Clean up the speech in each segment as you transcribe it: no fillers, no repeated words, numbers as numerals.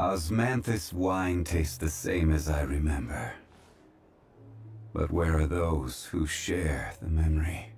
Osmanthus wine tastes the same as I remember. But where are those who share the memory?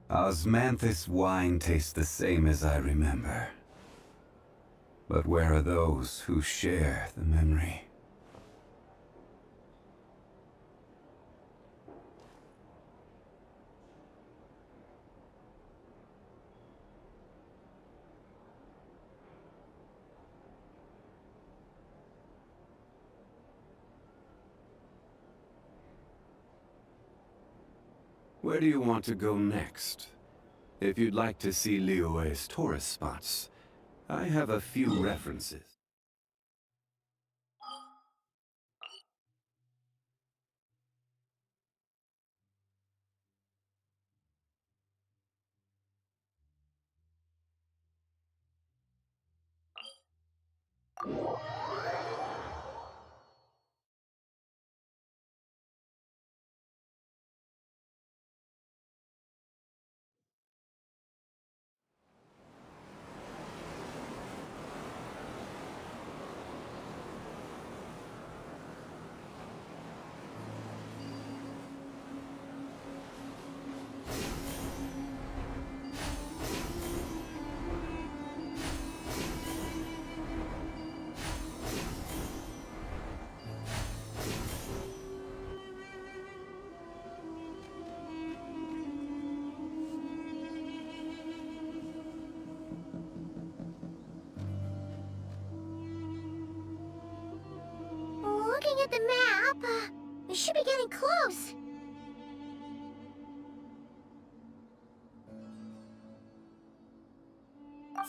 Osmanthus wine tastes the same as I remember. But where are those who share the memory? Where do you want to go next? If you'd like to see Liyue's tourist spots, I have a few references. Looking at the map, We should be getting close.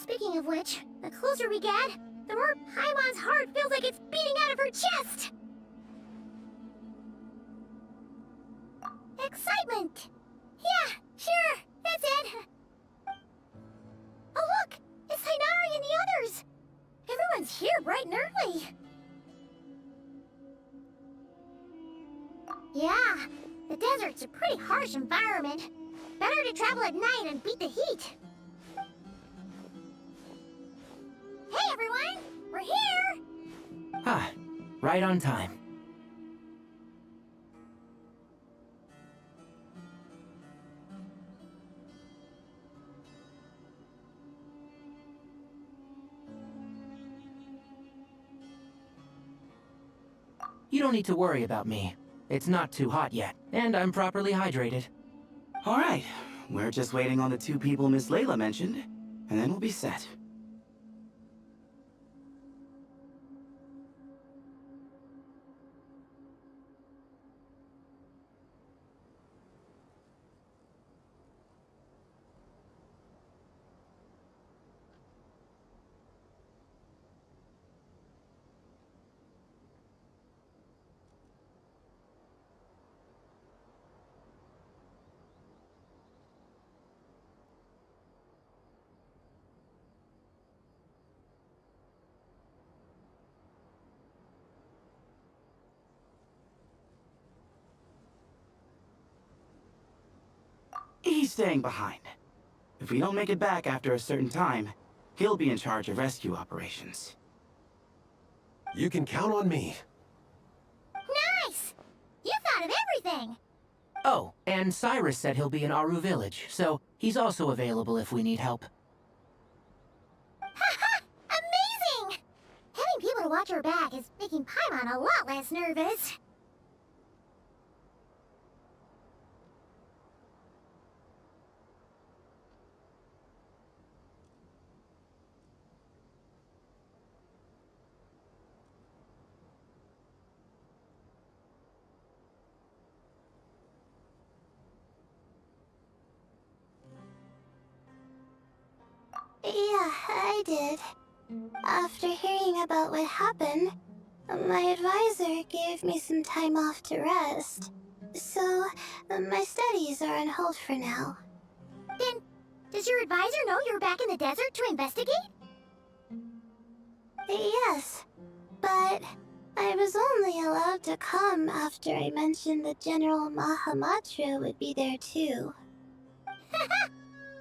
Speaking of which, the closer we get, the more Paimon's heart feels like it's beating out of her chest. Excitement! Yeah, sure, that's it. Oh look! It's Tighnari and the others! Everyone's here bright and early. Yeah, the desert's a pretty harsh environment. Better to travel at night and beat the heat. Hey everyone! We're here! Ah, right on time. You don't need to worry about me. It's not too hot yet, and I'm properly hydrated. Alright, we're just waiting on the two people Miss Layla mentioned, and then we'll be set. He's staying behind. If we don't make it back after a certain time, he'll be in charge of rescue operations. You can count on me. Nice! You thought of everything! Oh, and Cyrus said he'll be in Aru Village, so he's also available if we need help. Haha! Amazing! Having people to watch our back is making Paimon a lot less nervous. Yeah, I did. After hearing about what happened, my advisor gave me some time off to rest. So, my studies are on hold for now. Then, does your advisor know you're back in the desert to investigate? Yes, but I was only allowed to come after I mentioned that General Mahamatra would be there too. Haha!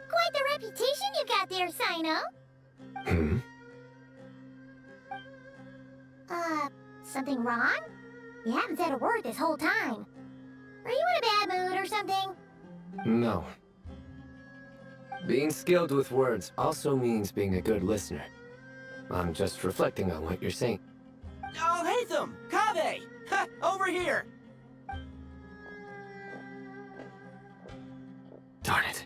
Quite the reputation you got there, Sino. Hmm? Something wrong? You haven't said a word this whole time. Are you in a bad mood or something? No. Being skilled with words also means being a good listener. I'm just reflecting on what you're saying. Oh, Hatham! Kaveh! Ha! Over here! Darn it.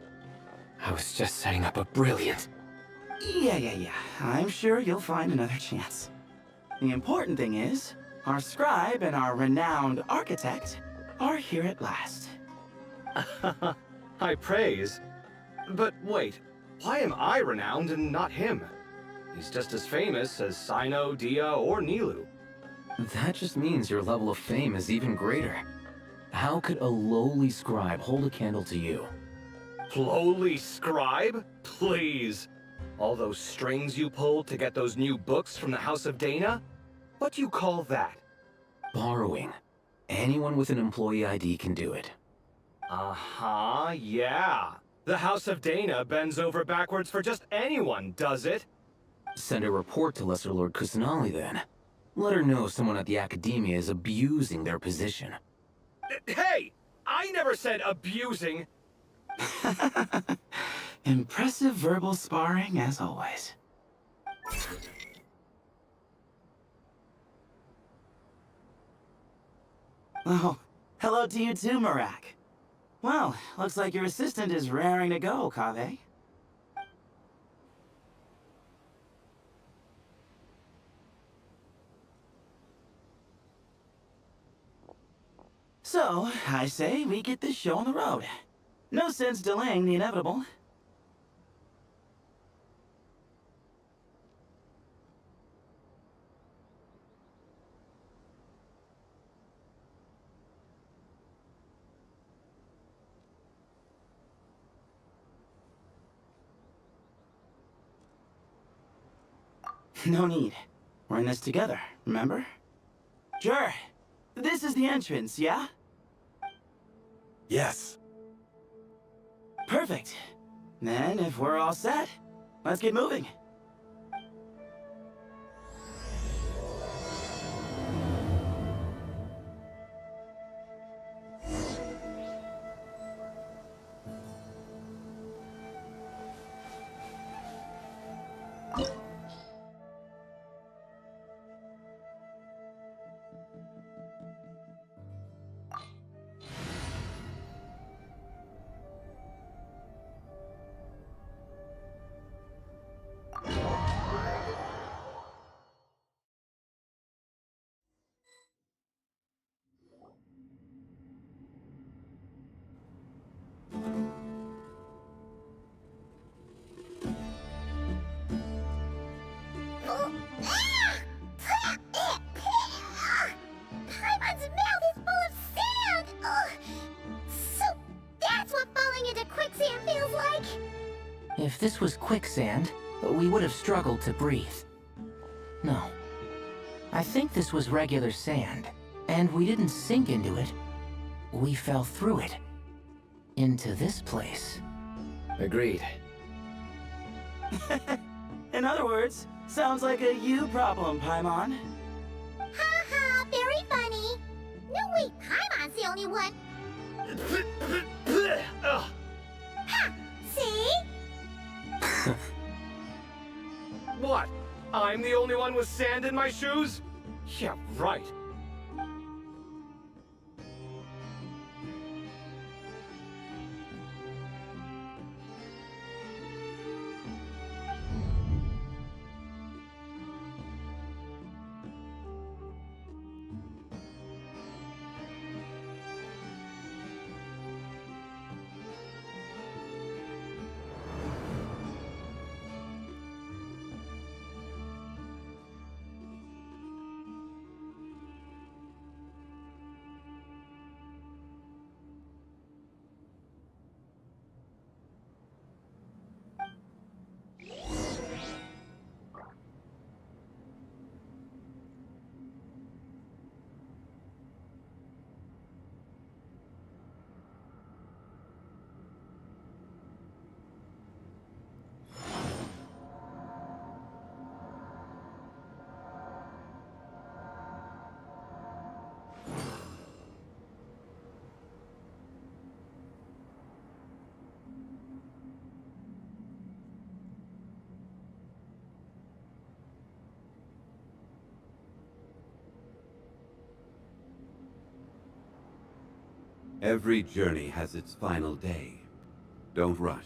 I was just setting up a brilliant... Yeah. I'm sure you'll find another chance. The important thing is, our scribe and our renowned architect are here at last. High praise. But wait, why am I renowned and not him? He's just as famous as Sino, Dia, or Nilu. That just means your level of fame is even greater. How could a lowly scribe hold a candle to you? Lowly scribe? Please. All those strings you pulled to get those new books from the House of Dana? What do you call that? Borrowing. Anyone with an employee ID can do it. Uh-huh, yeah. The House of Dana bends over backwards for just anyone, does it? Send a report to Lesser Lord Kusanali then. Let her know someone at the Academia is abusing their position. Hey! I never said abusing! Impressive verbal sparring, as always. Oh, hello to you too, Marak. Well, looks like your assistant is raring to go, Kaveh. So, I say we get this show on the road. No sense delaying the inevitable. No need. We're in this together, remember? Sure. This is the entrance, yeah? Yes. Perfect. Then, if we're all set, let's get moving. Paimon's mouth is full of sand! Ugh. So that's what falling into quicksand feels like? If this was quicksand, we would have struggled to breathe. No. I think this was regular sand, and we didn't sink into it. We fell through it. Into this place. Agreed. In other words, sounds like a you problem, Paimon. Ha ha, very funny. No, wait, Paimon's the only one. Ugh. Ha! See? What? I'm the only one with sand in my shoes? Yeah, right. Every journey has its final day. Don't rush.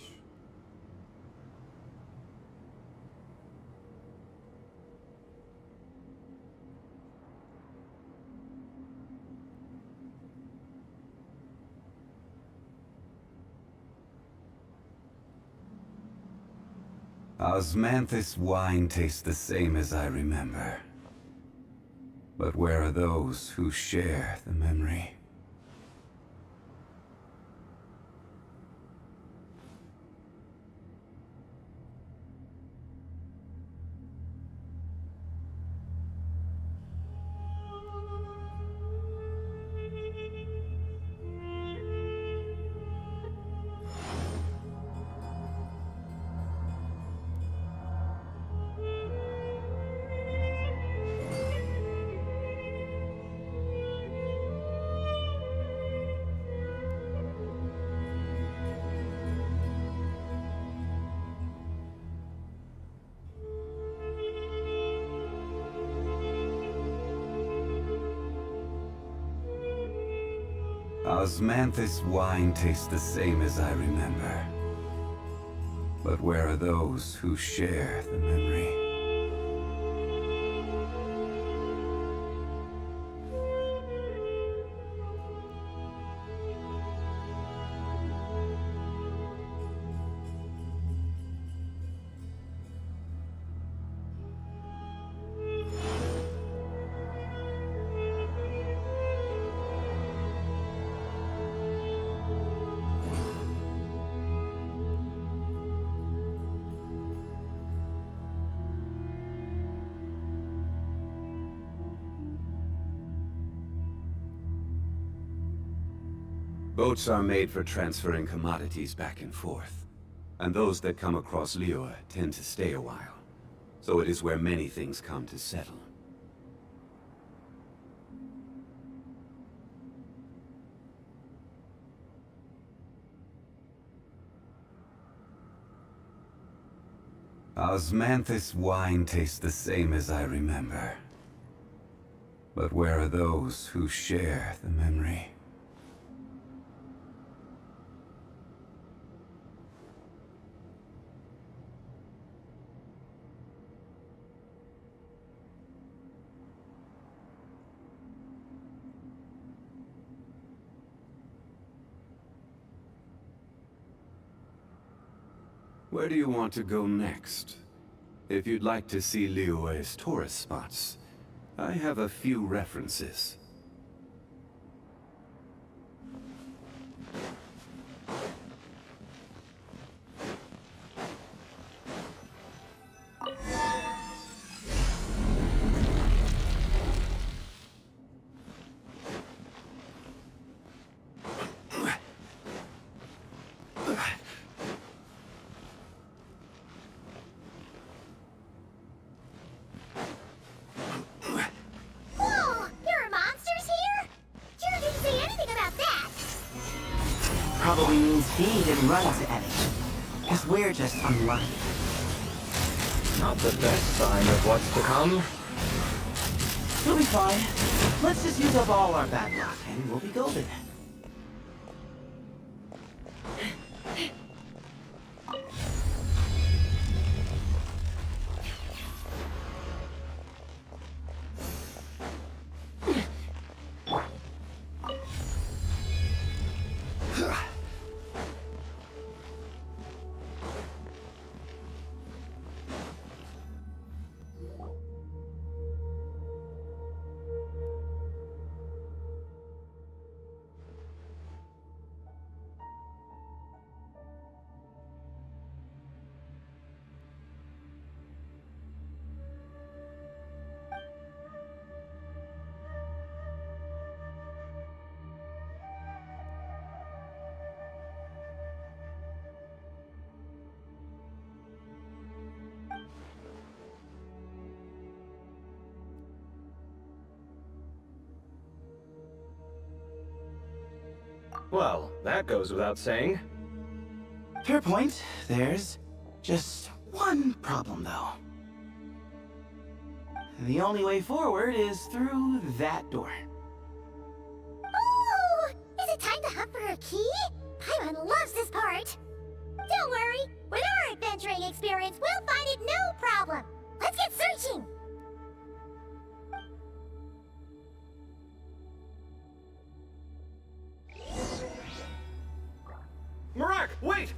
Osmanthus wine tastes the same as I remember. But where are those who share the memory? Osmanthus wine tastes the same as I remember. But where are those who share the memory? Boats are made for transferring commodities back and forth. And those that come across Liyue tend to stay a while. So it is where many things come to settle. Osmanthus wine tastes the same as I remember. But where are those who share the memory? Where do you want to go next? If you'd like to see Liyue's tourist spots, I have a few references. Whoa! There are monsters here? Jiro didn't say anything about that. Probably means he didn't run into any. Because we're just unlucky. Not the best sign of what's to come. We'll be fine. Let's just use up all our bad luck, and we'll be golden. Well, that goes without saying. Fair point. There's just one problem, though. The only way forward is through that door. Ooh! Is it time to hunt for a key? Paimon loves this part. Don't worry. With our adventuring experience, we'll find it no problem. Let's get searching. Marak, wait!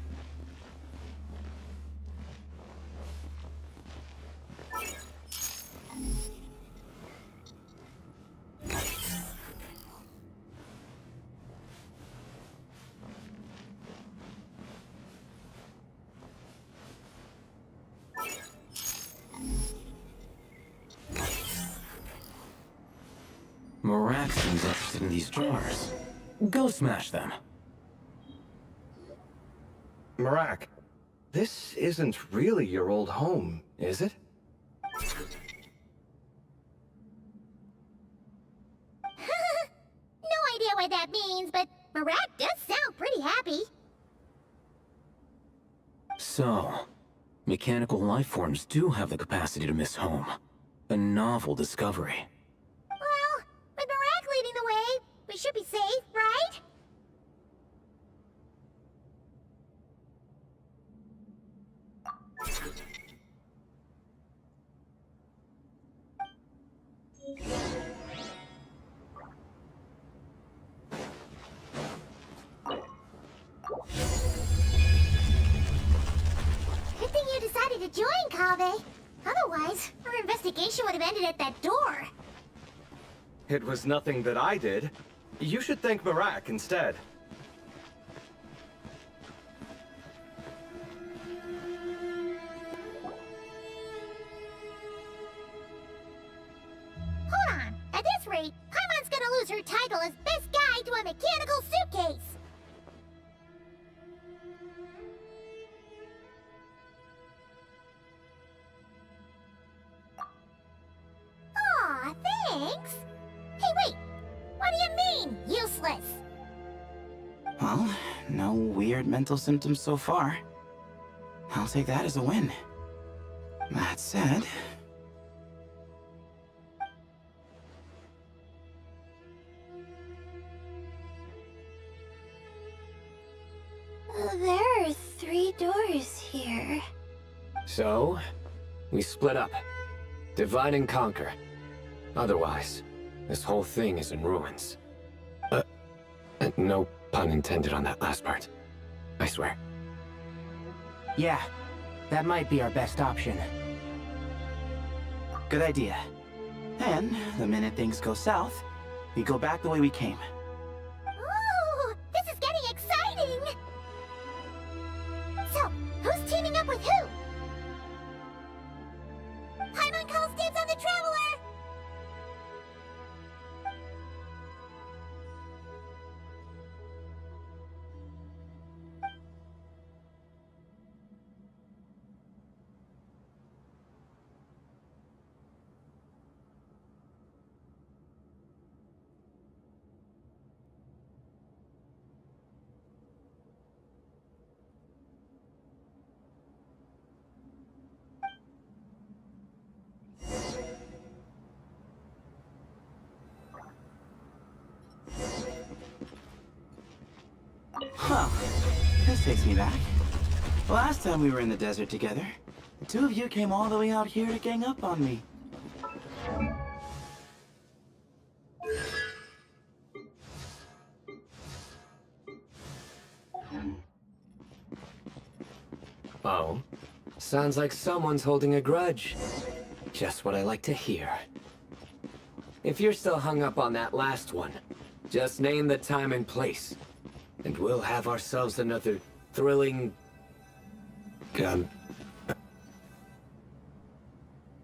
Marak seems interested in these jars. Go smash them. Marak, this isn't really your old home, is it? No idea what that means, but Marak does sound pretty happy. So, mechanical life forms do have the capacity to miss home. A novel discovery. Well, with Marak leading the way, we should be safe, right? Good thing you decided to join, Kaveh. Otherwise, our investigation would have ended at that door. It was nothing that I did. You should thank Marak instead. Hold on. At this rate, Paimon's gonna lose her title as best guide to a mechanical suitcase. Thanks. Hey, wait! What do you mean, useless? Well, no weird mental symptoms so far. I'll take that as a win. That said... There are 3 doors here. So, we split up. Divide and conquer. Otherwise, this whole thing is in ruins. No pun intended on that last part. I swear. Yeah, that might be our best option. Good idea. And the minute things go south, we go back the way we came. Ooh, this is getting exciting! So, who's teaming up with who? Paimon calls dibs on the Traveler! Huh. This takes me back. Last time we were in the desert together, the 2 of you came all the way out here to gang up on me. Oh? Sounds like someone's holding a grudge. Just what I like to hear. If you're still hung up on that last one, just name the time and place. And we'll have ourselves another thrilling...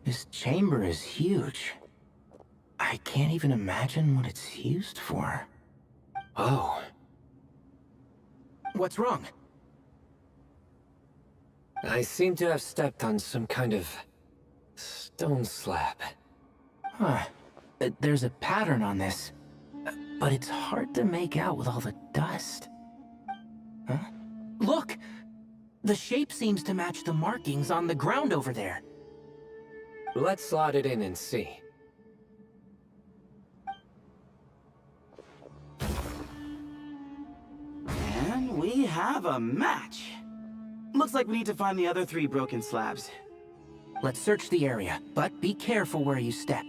This chamber is huge. I can't even imagine what it's used for. Oh. What's wrong? I seem to have stepped on some kind of... stone slab. Huh. There's a pattern on this, but it's hard to make out with all the dust. Huh? Look! The shape seems to match the markings on the ground over there. Let's slot it in and see. And we have a match. Looks like we need to find the other 3 broken slabs. Let's search the area, but be careful where you step.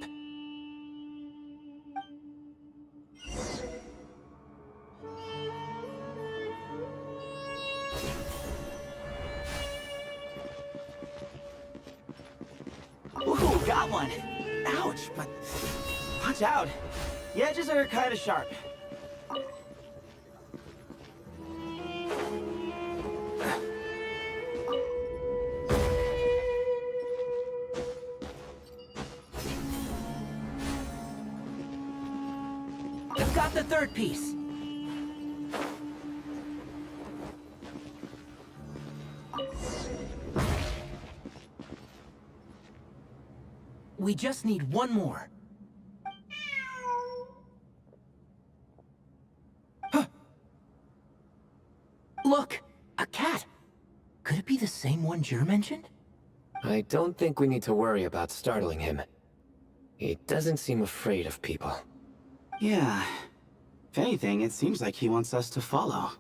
Ooh, got one. Ouch, but watch out. The edges are kind of sharp. I've got the 3rd piece. We just need one more. Huh. Look! A cat! Could it be the same one Jur mentioned? I don't think we need to worry about startling him. He doesn't seem afraid of people. Yeah. If anything, it seems like he wants us to follow.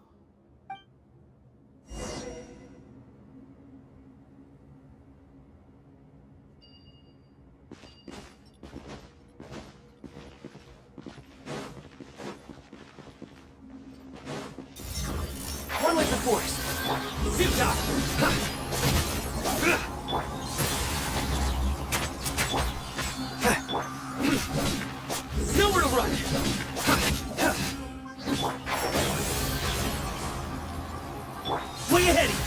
One with the force! Nowhere to run! Where you heading?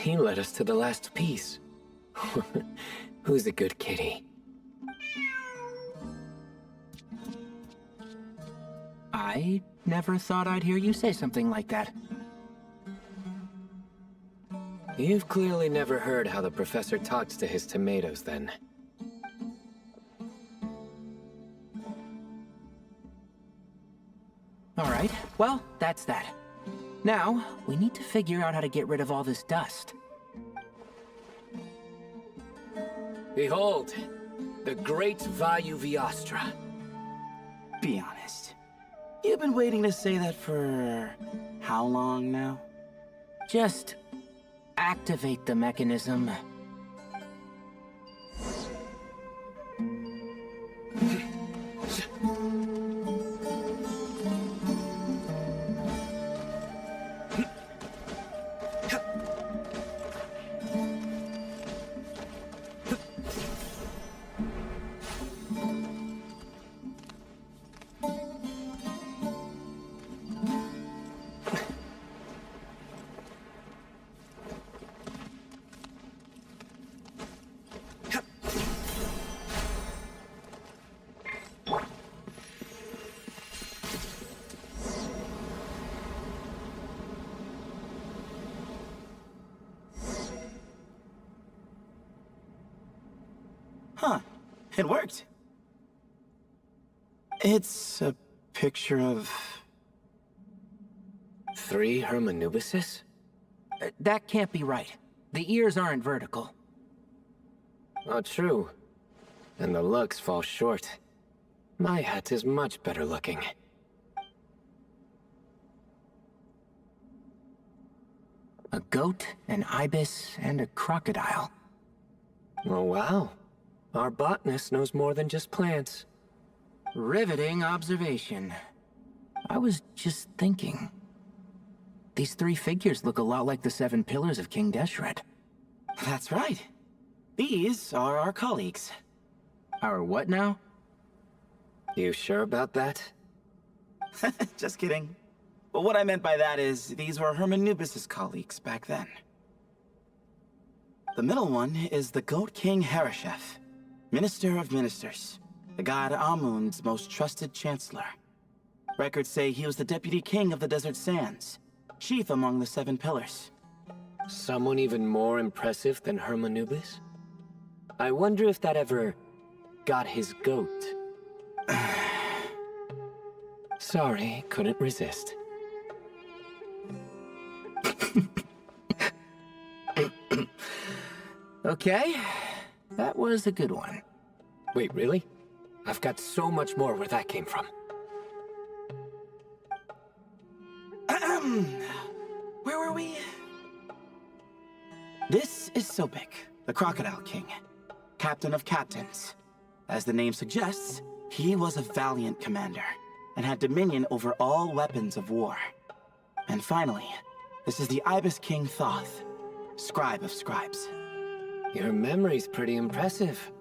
He led us to the last piece. Who's a good kitty? I never thought I'd hear you say something like that. You've clearly never heard how the professor talks to his tomatoes, then. Alright, well, that's that. Now, we need to figure out how to get rid of all this dust. Behold, the great Vayu Viastra. Be honest. You've been waiting to say that for how long now? Just activate the mechanism. Huh. It worked. It's a picture of... 3 Hermanubises? That can't be right. The ears aren't vertical. Oh, true. And the looks fall short. My hat is much better looking. A goat, an ibis, and a crocodile. Oh, wow. Our botanist knows more than just plants. Riveting observation. I was just thinking. These 3 figures look a lot like the 7 pillars of King Deshret. That's right. These are our colleagues. Our what now? You sure about that? Just kidding. But what I meant by that is, these were Hermanubis' colleagues back then. The middle one is the Goat King Harashef, Minister of Ministers, the god Amun's most trusted chancellor. Records say he was the deputy king of the Desert Sands, chief among the 7 pillars. Someone even more impressive than Hermanubis? I wonder if that ever got his goat. Sorry, couldn't resist. Okay, that was a good one. Wait, really? I've got so much more where that came from. Where were we? This is Sobek, the Crocodile King, captain of captains. As the name suggests, he was a valiant commander and had dominion over all weapons of war. And finally, this is the Ibis King Thoth, scribe of scribes. Your memory's pretty impressive.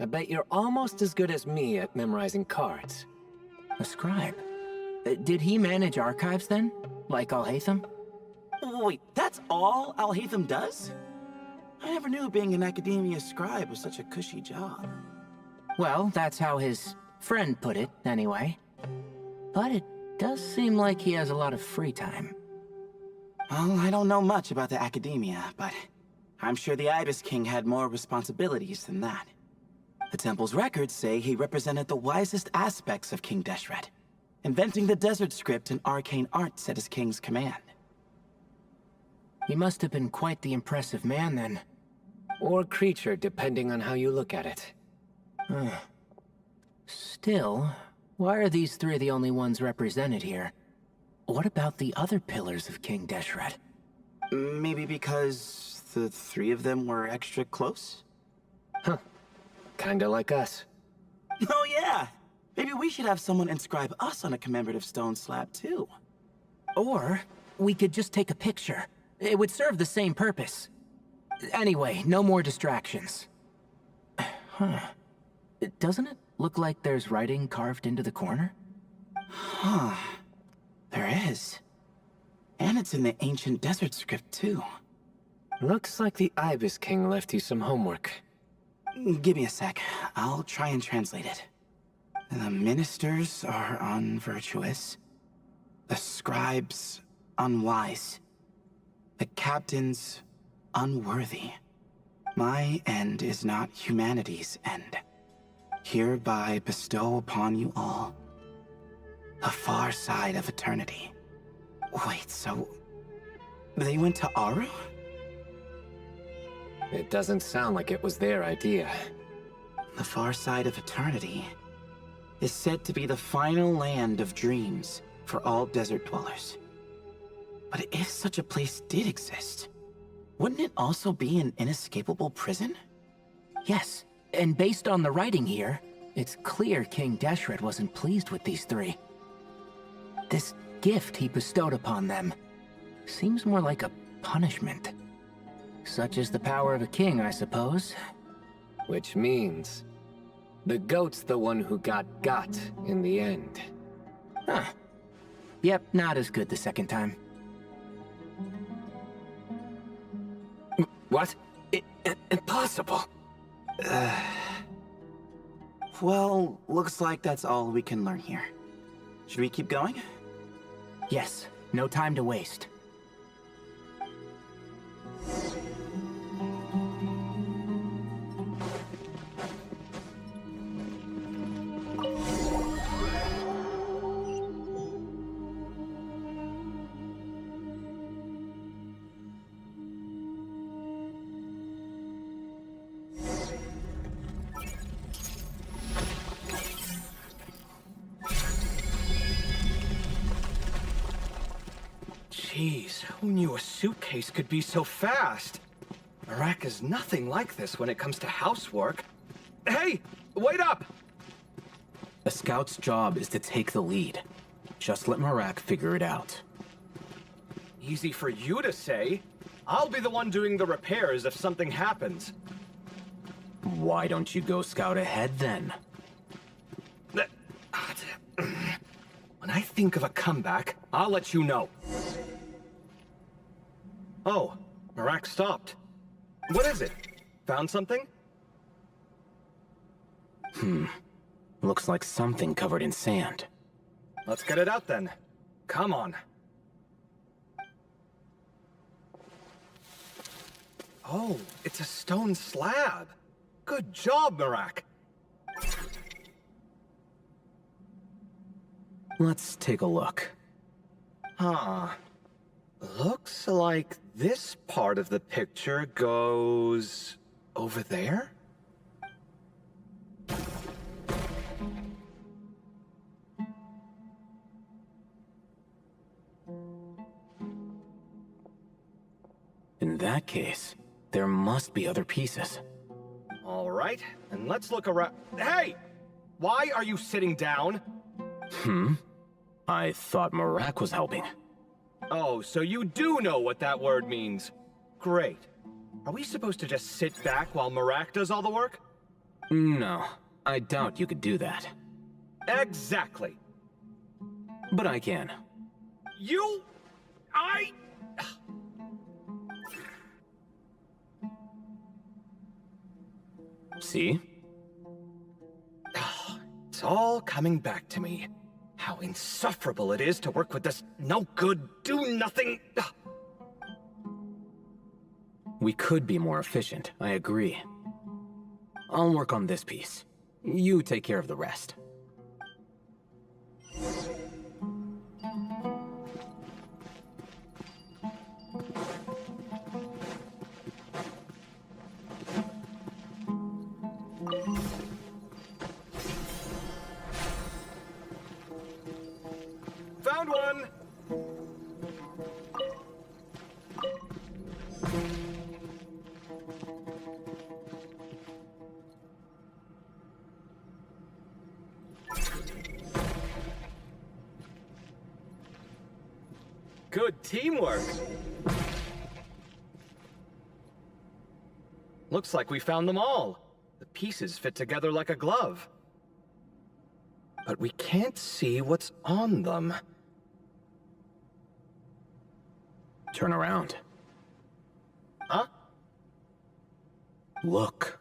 I bet you're almost as good as me at memorizing cards. A scribe. Did he manage archives then? Like Alhaitham? Wait, that's all Alhaitham does? I never knew being an academia scribe was such a cushy job. Well, that's how his friend put it, anyway. But it does seem like he has a lot of free time. Well, I don't know much about the academia, but I'm sure the Ibis King had more responsibilities than that. The temple's records say he represented the wisest aspects of King Deshret, inventing the desert script and arcane arts at his king's command. He must have been quite the impressive man then. Or creature, depending on how you look at it. Still, why are these 3 the only ones represented here? What about the other pillars of King Deshret? Maybe because the 3 of them were extra close? Huh. Kinda like us. Oh yeah! Maybe we should have someone inscribe us on a commemorative stone slab too. Or we could just take a picture. It would serve the same purpose. Anyway, no more distractions. Huh. Doesn't it look like there's writing carved into the corner? Huh. There is. And it's in the ancient desert script too. Looks like the Ibis King left you some homework. Give me a sec. I'll try and translate it. The ministers are unvirtuous. The scribes unwise. The captains unworthy. My end is not humanity's end. Hereby bestow upon you all the far side of eternity. Wait, so they went to Aru? It doesn't sound like it was their idea. The far side of eternity is said to be the final land of dreams for all desert dwellers. But if such a place did exist, wouldn't it also be an inescapable prison? Yes, and based on the writing here, it's clear King Deshret wasn't pleased with these three. This gift he bestowed upon them seems more like a punishment. Such is the power of a king, I suppose. Which means the goat's the one who got in the end. Huh. Yep, not as good the second time. What? Impossible. Well, looks like that's all we can learn here. Should we keep going? Yes, no time to waste. Jeez, who knew a suitcase could be so fast? Marak is nothing like this when it comes to housework. Hey, wait up! A scout's job is to take the lead. Just let Marak figure it out. Easy for you to say. I'll be the one doing the repairs if something happens. Why don't you go scout ahead then? When I think of a comeback, I'll let you know. Oh, Marak stopped. What is it? Found something? Looks like something covered in sand. Let's get it out then. Come on. Oh, it's a stone slab. Good job, Marak. Let's take a look. Huh. Looks like this part of the picture goes over there? In that case, there must be other pieces. All right, and let's look around. Hey! Why are you sitting down? I thought Marak was helping. Oh, so you do know what that word means. Great. Are we supposed to just sit back while Marak does all the work? No, I doubt you could do that. Exactly. But I can. See? It's all coming back to me. How insufferable it is to work with this no-good, do-nothing... We could be more efficient, I agree. I'll work on this piece. You take care of the rest. Found one! Good teamwork! Looks like we found them all. The pieces fit together like a glove. But we can't see what's on them. Turn around. Huh? Look.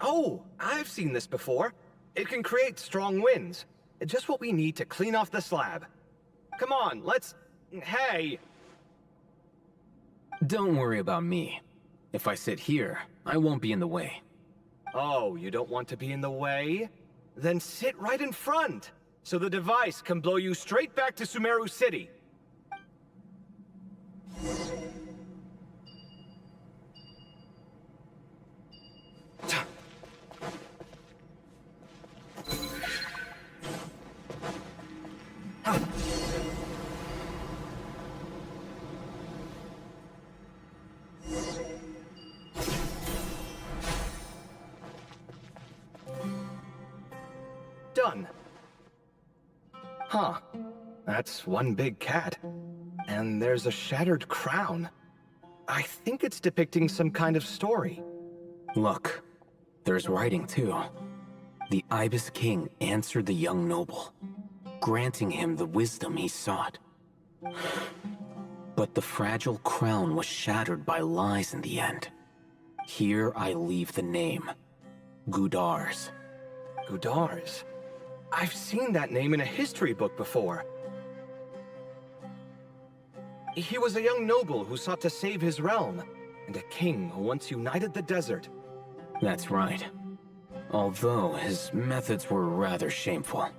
Oh, I've seen this before. It can create strong winds. Just what we need to clean off the slab. Come on, let's... Hey! Don't worry about me. If I sit here, I won't be in the way. Oh, you don't want to be in the way? Then sit right in front, so the device can blow you straight back to Sumeru City. Done. Huh. That's one big cat. And there's a shattered crown. I think it's depicting some kind of story. Look, there's writing too. The Ibis King answered the young noble, granting him the wisdom he sought. But the fragile crown was shattered by lies in the end. Here I leave the name, Gudars. Gudars? I've seen that name in a history book before. He was a young noble who sought to save his realm, and a king who once united the desert. That's right. Although his methods were rather shameful.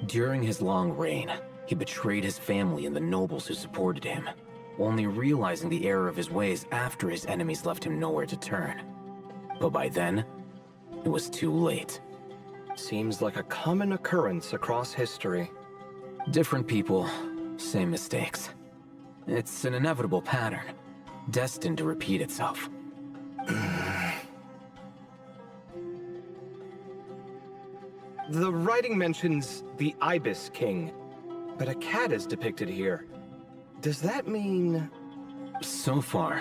During his long reign, he betrayed his family and the nobles who supported him, only realizing the error of his ways after his enemies left him nowhere to turn. But by then, it was too late. Seems like a common occurrence across history. Different people, same mistakes. It's an inevitable pattern, destined to repeat itself. The writing mentions the Ibis King, but a cat is depicted here. Does that mean... So far,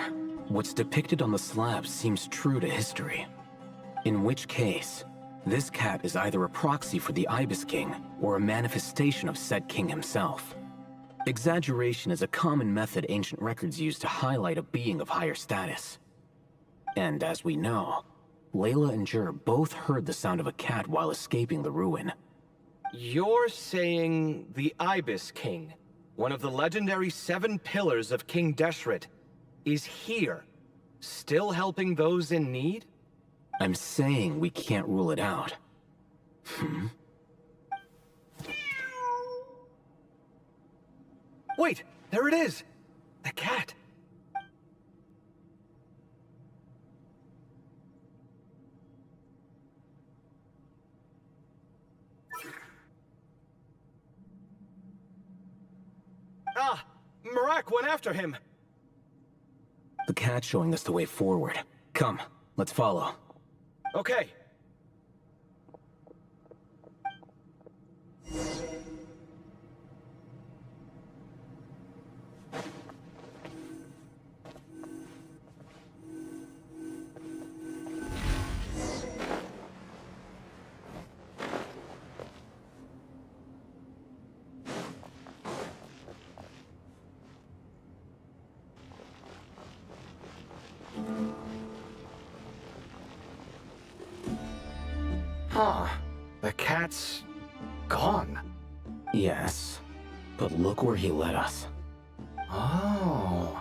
what's depicted on the slab seems true to history. In which case, this cat is either a proxy for the Ibis King or a manifestation of said king himself. Exaggeration is a common method ancient records use to highlight a being of higher status. And as we know, Layla and Jur both heard the sound of a cat while escaping the ruin. You're saying the Ibis King, one of the legendary 7 pillars of King Deshret, is here, still helping those in need? I'm saying we can't rule it out. Wait, there it is! The cat! Ah! Marak went after him! The cat's showing us the way forward. Come, let's follow. Okay. Huh. The cat's... gone. Yes, but look where he led us. Oh.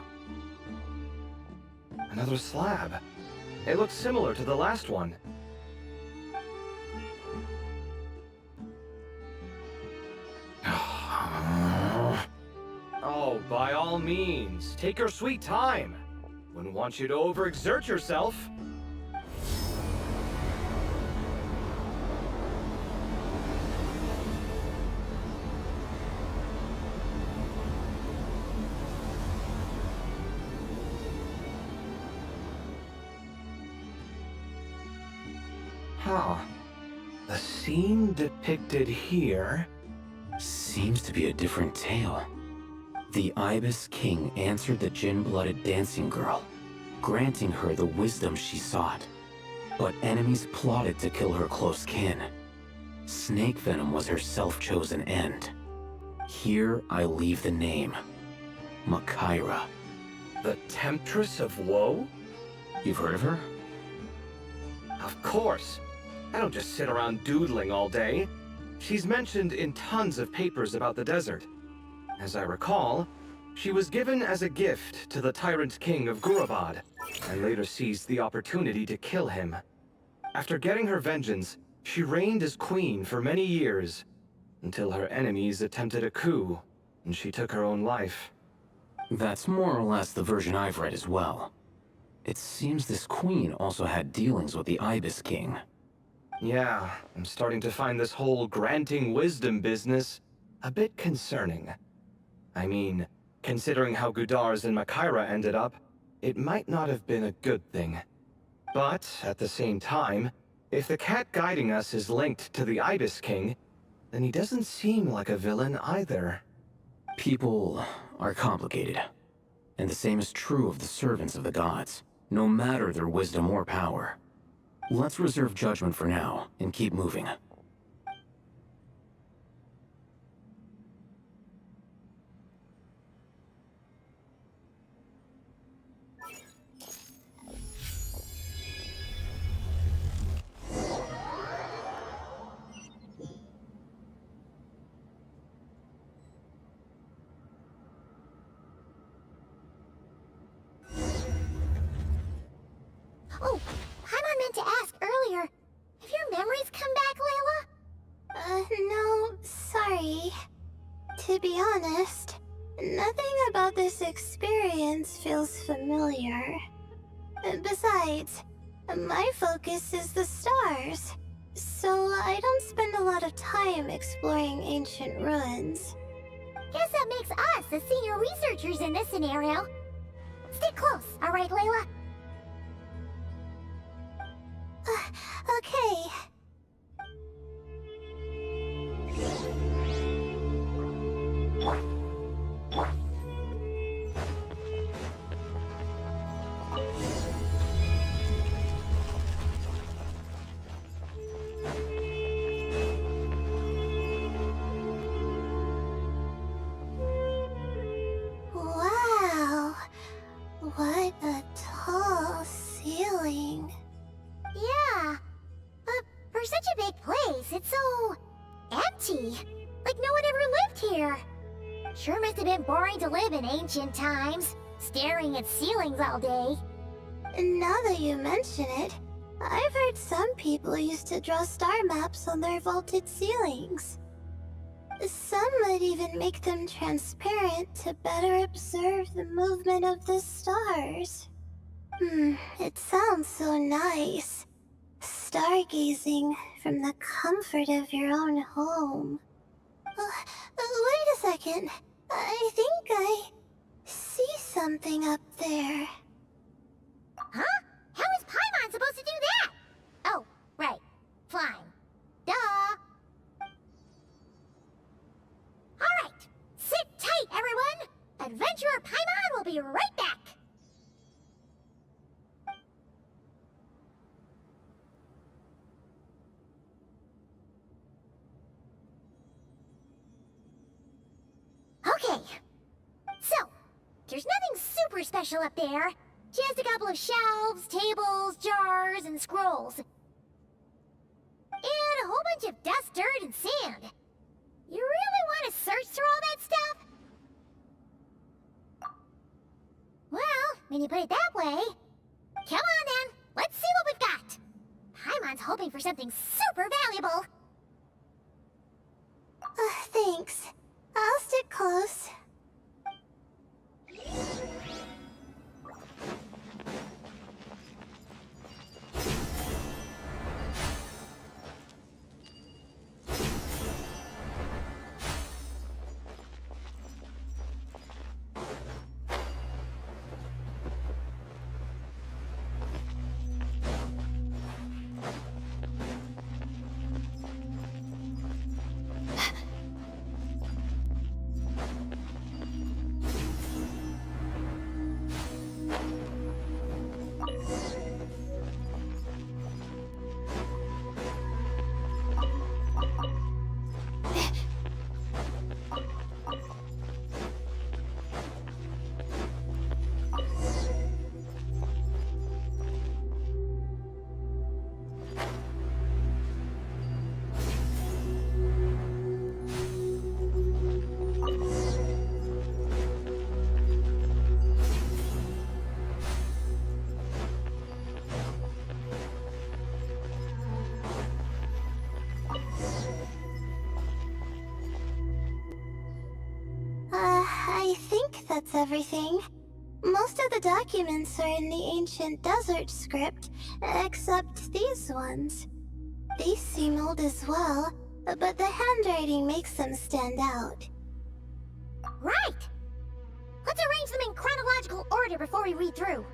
Another slab. It looks similar to the last one. Oh, by all means, take your sweet time. Wouldn't want you to overexert yourself. Huh. The scene depicted here... Seems to be a different tale. The Ibis King answered the Jinn-blooded dancing girl, granting her the wisdom she sought. But enemies plotted to kill her close kin. Snake venom was her self-chosen end. Here I leave the name, Makaira. The Temptress of Woe? You've heard of her? Of course. I don't just sit around doodling all day. She's mentioned in tons of papers about the desert. As I recall, she was given as a gift to the tyrant king of Gurabad, and later seized the opportunity to kill him. After getting her vengeance, she reigned as queen for many years, until her enemies attempted a coup, and she took her own life. That's more or less the version I've read as well. It seems this queen also had dealings with the Ibis King. Yeah, I'm starting to find this whole granting wisdom business a bit concerning. I mean, considering how Gudars and Makaira ended up, it might not have been a good thing. But, at the same time, if the cat guiding us is linked to the Ibis King, then he doesn't seem like a villain either. People are complicated. And the same is true of the servants of the gods, no matter their wisdom or power. Let's reserve judgment for now, and keep moving. Oh, Paimon meant to ask earlier. Have your memories come back, Layla? No, sorry. To be honest, nothing about this experience feels familiar. Besides, my focus is the stars, so I don't spend a lot of time exploring ancient ruins. Guess that makes us the senior researchers in this scenario. Stick close, alright, Layla? Okay. Wow. What a tall ceiling. Yeah. For such a big place, it's so empty. Like no one ever lived here. Sure must have been boring to live in ancient times, staring at ceilings all day. Now that you mention it, I've heard some people used to draw star maps on their vaulted ceilings. Some might even make them transparent to better observe the movement of the stars. It sounds so nice. Stargazing from the comfort of your own home. Wait a second. I think I see something up there. Huh? How is Paimon supposed to do that? Oh, right. Flying. Duh. Alright. Sit tight, everyone. Adventurer Paimon will be right back. Okay. So, there's nothing super special up there. Just a couple of shelves, tables, jars, and scrolls. And a whole bunch of dust, dirt, and sand. You really want to search through all that stuff? Well, when you put it that way... Come on then, let's see what we've got. Paimon's hoping for something super valuable. Thanks. I'll stick close. that's everything. Most of the documents are in the ancient desert script, except these ones. These seem old as well, but the handwriting makes them stand out. Right! Let's arrange them in chronological order before we read through.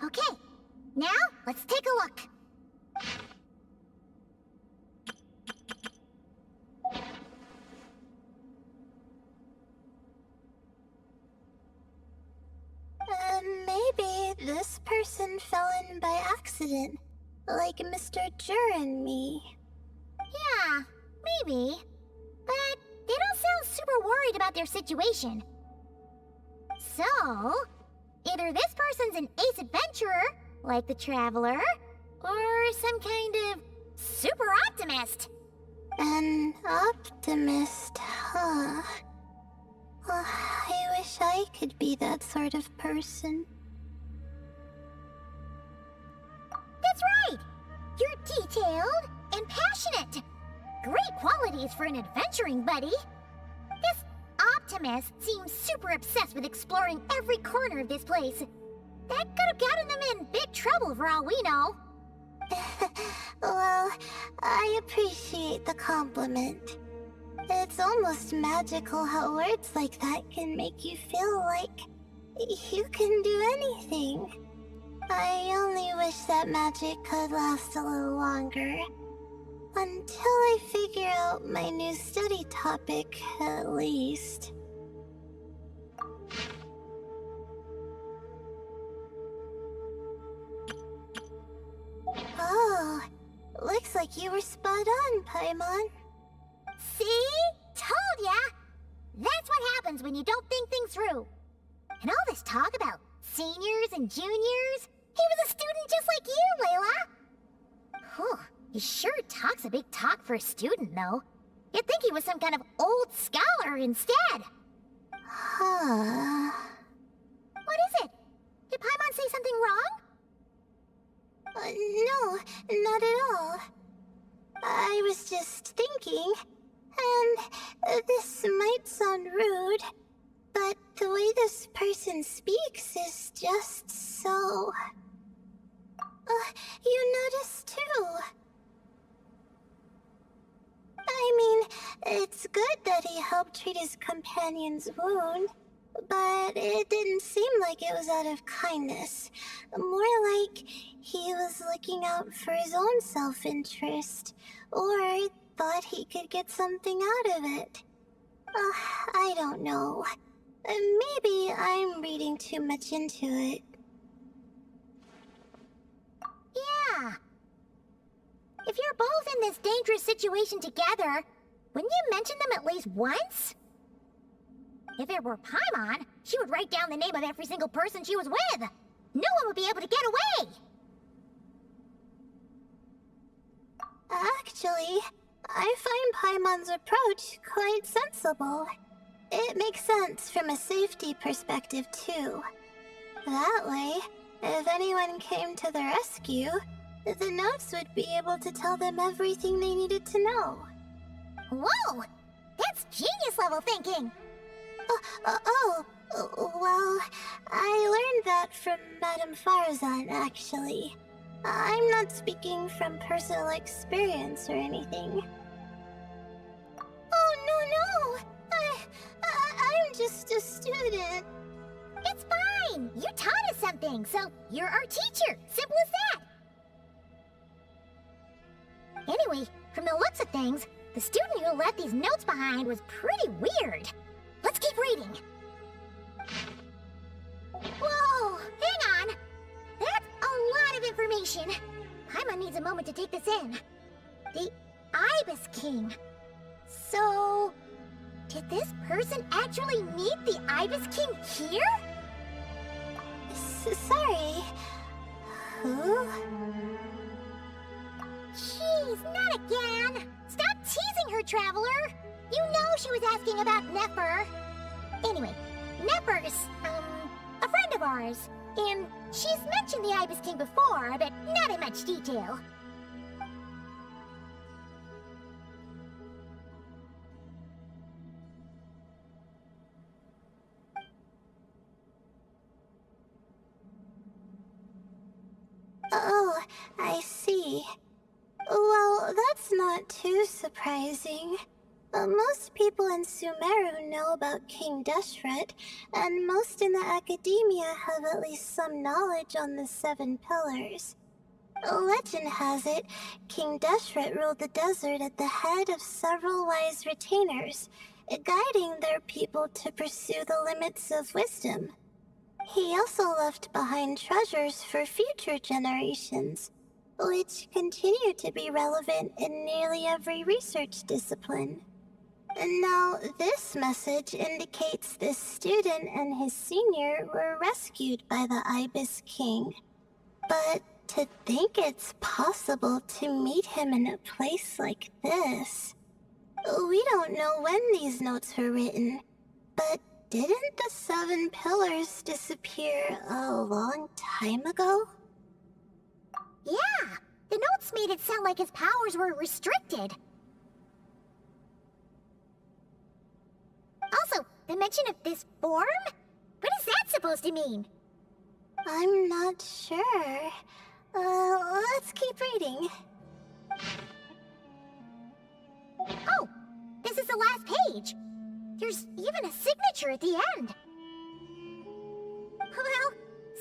Okay, now let's take a look. Maybe this person fell in by accident, like Mr. Jur and me. Yeah, maybe. But they don't sound super worried about their situation. So, either this person's an ace adventurer, like the Traveler, or some kind of super optimist. An optimist, huh? I wish I could be that sort of person. That's right! You're detailed and passionate. Great qualities for an adventuring buddy. This optimist seems super obsessed with exploring every corner of this place. That could have gotten them in big trouble for all we know. Well, I appreciate the compliment. It's almost magical how words like that can make you feel like you can do anything. I only wish that magic could last a little longer. Until I figure out my new study topic, at least. Oh, looks like you were spot on, Paimon. See? Told ya! That's what happens when you don't think things through. And all this talk about seniors and juniors, he was a student just like you, Layla! Whew, he sure talks a big talk for a student, though. You'd think he was some kind of old scholar instead. Huh. What is it? Did Paimon say something wrong? No, not at all. I was just thinking, and this might sound rude, but the way this person speaks is just so... you notice too. I mean, it's good that he helped treat his companion's wound, but it didn't seem like it was out of kindness. More like he was looking out for his own self-interest, or thought he could get something out of it. I don't know. Maybe I'm reading too much into it. Yeah. If you're both in this dangerous situation together, wouldn't you mention them at least once? If it were Paimon, she would write down the name of every single person she was with. No one would be able to get away. Actually, I find Paimon's approach quite sensible. It makes sense from a safety perspective, too. That way, if anyone came to the rescue, the notes would be able to tell them everything they needed to know. Whoa! That's genius level thinking! Well, I learned that from Madame Farazan, actually. I'm not speaking from personal experience or anything. Oh, no! I'm just a student. It's fine! You taught us something, so you're our teacher. Simple as that. Anyway, from the looks of things, the student who left these notes behind was pretty weird. Let's keep reading. Whoa! Hang on! That's a lot of information. Paimon needs a moment to take this in. The Ibis King. So... did this person actually meet the Ibis King here? Sorry. Who? Jeez, not again! Stop teasing her, Traveler! You know she was asking about Nefer. Anyway, Nefer's, a friend of ours. And she's mentioned the Ibis King before, but not in much detail. Oh, I see. Well, that's not too surprising. Most people in Sumeru know about King Deshret, and most in the academia have at least some knowledge on the Seven Pillars. Legend has it, King Deshret ruled the desert at the head of several wise retainers, guiding their people to pursue the limits of wisdom. He also left behind treasures for future generations, which continue to be relevant in nearly every research discipline. And now, this message indicates this student and his senior were rescued by the Ibis King. But to think it's possible to meet him in a place like this... We don't know when these notes were written, but didn't the Seven Pillars disappear a long time ago? Yeah, the notes made it sound like his powers were restricted. Also, the mention of this form? What is that supposed to mean? I'm not sure. Let's keep reading. Oh, this is the last page. There's even a signature at the end. Well,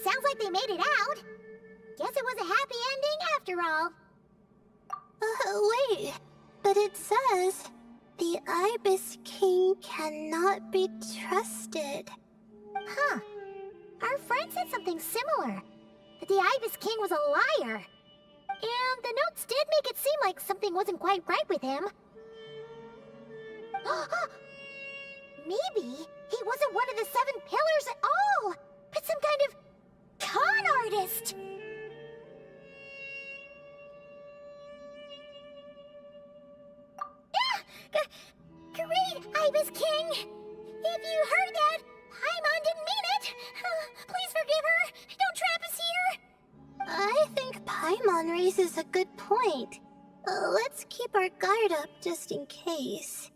sounds like they made it out. Guess it was a happy ending after all. Wait, but it says, the Ibis King cannot be trusted. Huh. Our friend said something similar. That the Ibis King was a liar. And the notes did make it seem like something wasn't quite right with him. Maybe he wasn't one of the Seven Pillars at all, but some kind of con artist. Great Ibis King! If you heard that, Paimon didn't mean it. Please forgive her. Don't trap us here. I think Paimon raises a good point. Let's keep our guard up just in case.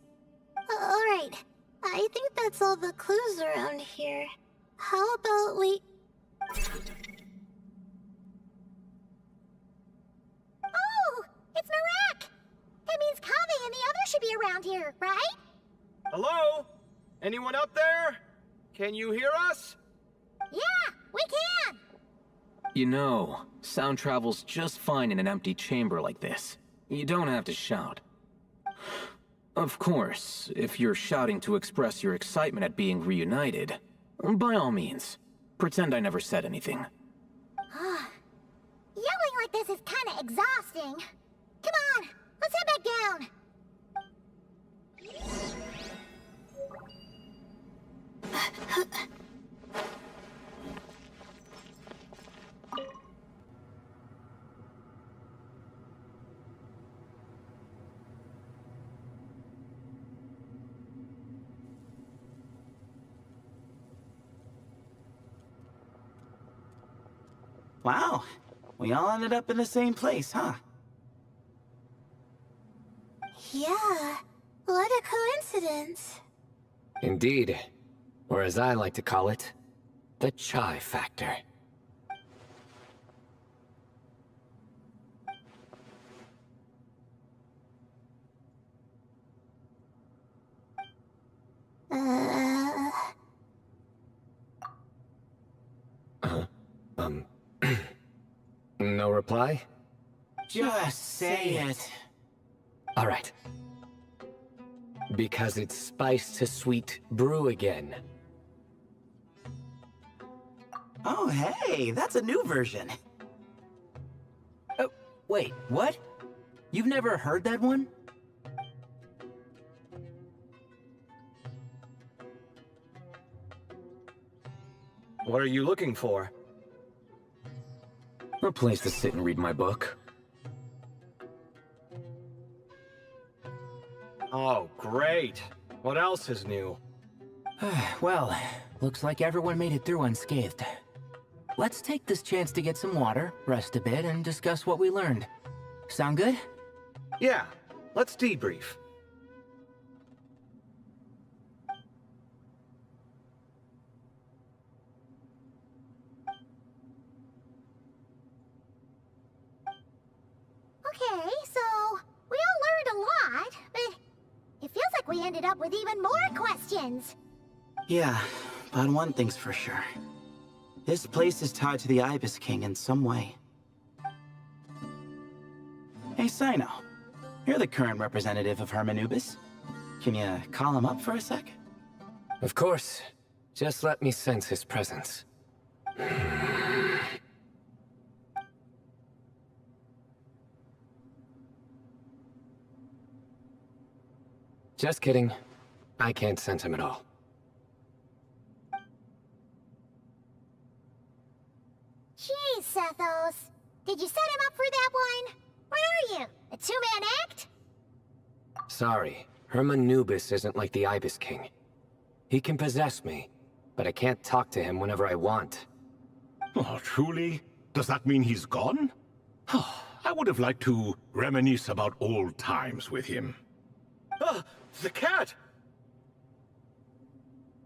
Alright, I think that's all the clues around here. How about we... Oh, it's Narak! That means Kaveh and the others should be around here, right? Hello? Anyone up there? Can you hear us? Yeah, we can! You know, sound travels just fine in an empty chamber like this. You don't have to shout. Of course, if you're shouting to express your excitement at being reunited, by all means, pretend I never said anything. Yelling like this is kinda exhausting. Come on, let's head back down. Wow, we all ended up in the same place, huh? Yeah, what a coincidence. Indeed. Or as I like to call it, the chai factor. No reply? Just say it. All right. Because it's spice to sweet brew again. Oh, hey, that's a new version. Oh, wait, what? You've never heard that one? What are you looking for? A place to sit and read my book. Oh, great. What else is new? Well, looks like everyone made it through unscathed. Let's take this chance to get some water, rest a bit, and discuss what we learned. Sound good? Yeah, let's debrief. Okay, so we all learned a lot, but it feels like we ended up with even more questions. Yeah, but one thing's for sure. This place is tied to the Ibis King in some way. Hey, Cyno. You're the current representative of Hermanubis. Can you call him up for a sec? Of course. Just let me sense his presence. Just kidding. I can't sense him at all. Jeez, Sethos. Did you set him up for that one? What are you, a two-man act? Sorry, Herman Nubis isn't like the Ibis King. He can possess me, but I can't talk to him whenever I want. Oh, truly? Does that mean he's gone? I would have liked to reminisce about old times with him. Ah, the cat!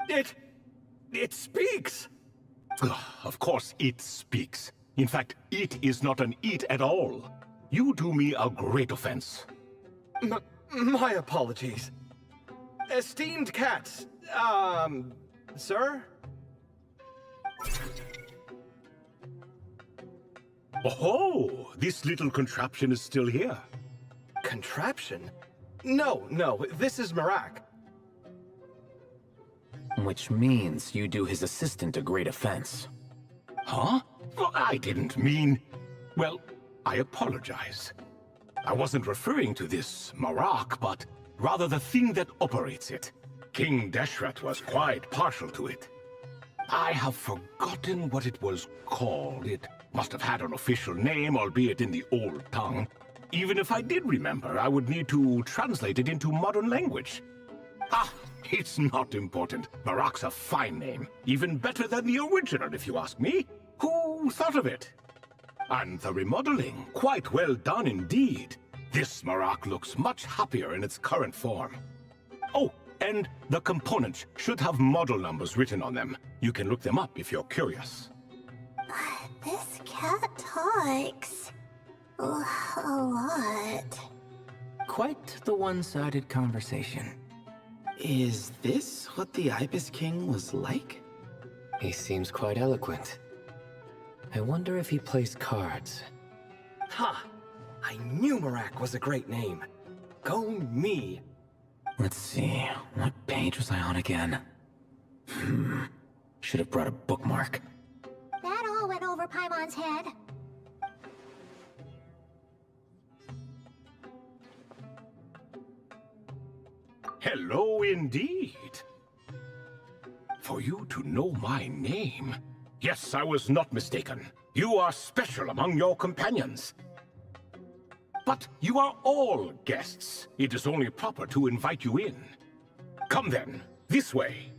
It speaks! Of course it speaks. In fact, it is not an it at all. You do me a great offense. My apologies. Esteemed cats, sir? Oh, this little contraption is still here. Contraption? No, this is Marak. Which means you do his assistant a great offense. Huh? Well, I didn't mean... Well, I apologize. I wasn't referring to this Marak, but rather the thing that operates it. King Deshret was quite partial to it. I have forgotten what it was called. It must have had an official name, albeit in the old tongue. Even if I did remember, I would need to translate it into modern language. Ah, it's not important. Marak's a fine name. Even better than the original, if you ask me. Who thought of it? And the remodeling, quite well done indeed. This Marak looks much happier in its current form. Oh, and the components should have model numbers written on them. You can look them up if you're curious. This cat talks a lot. Quite the one-sided conversation. Is this what the Ibis King was like? He seems quite eloquent. I wonder if he plays cards. Ha! I knew Marak was a great name. Go me! Let's see, what page was I on again? Should have brought a bookmark. That all went over Paimon's head. Hello indeed. For you to know my name. Yes, I was not mistaken. You are special among your companions. But you are all guests. It is only proper to invite you in. Come then, this way.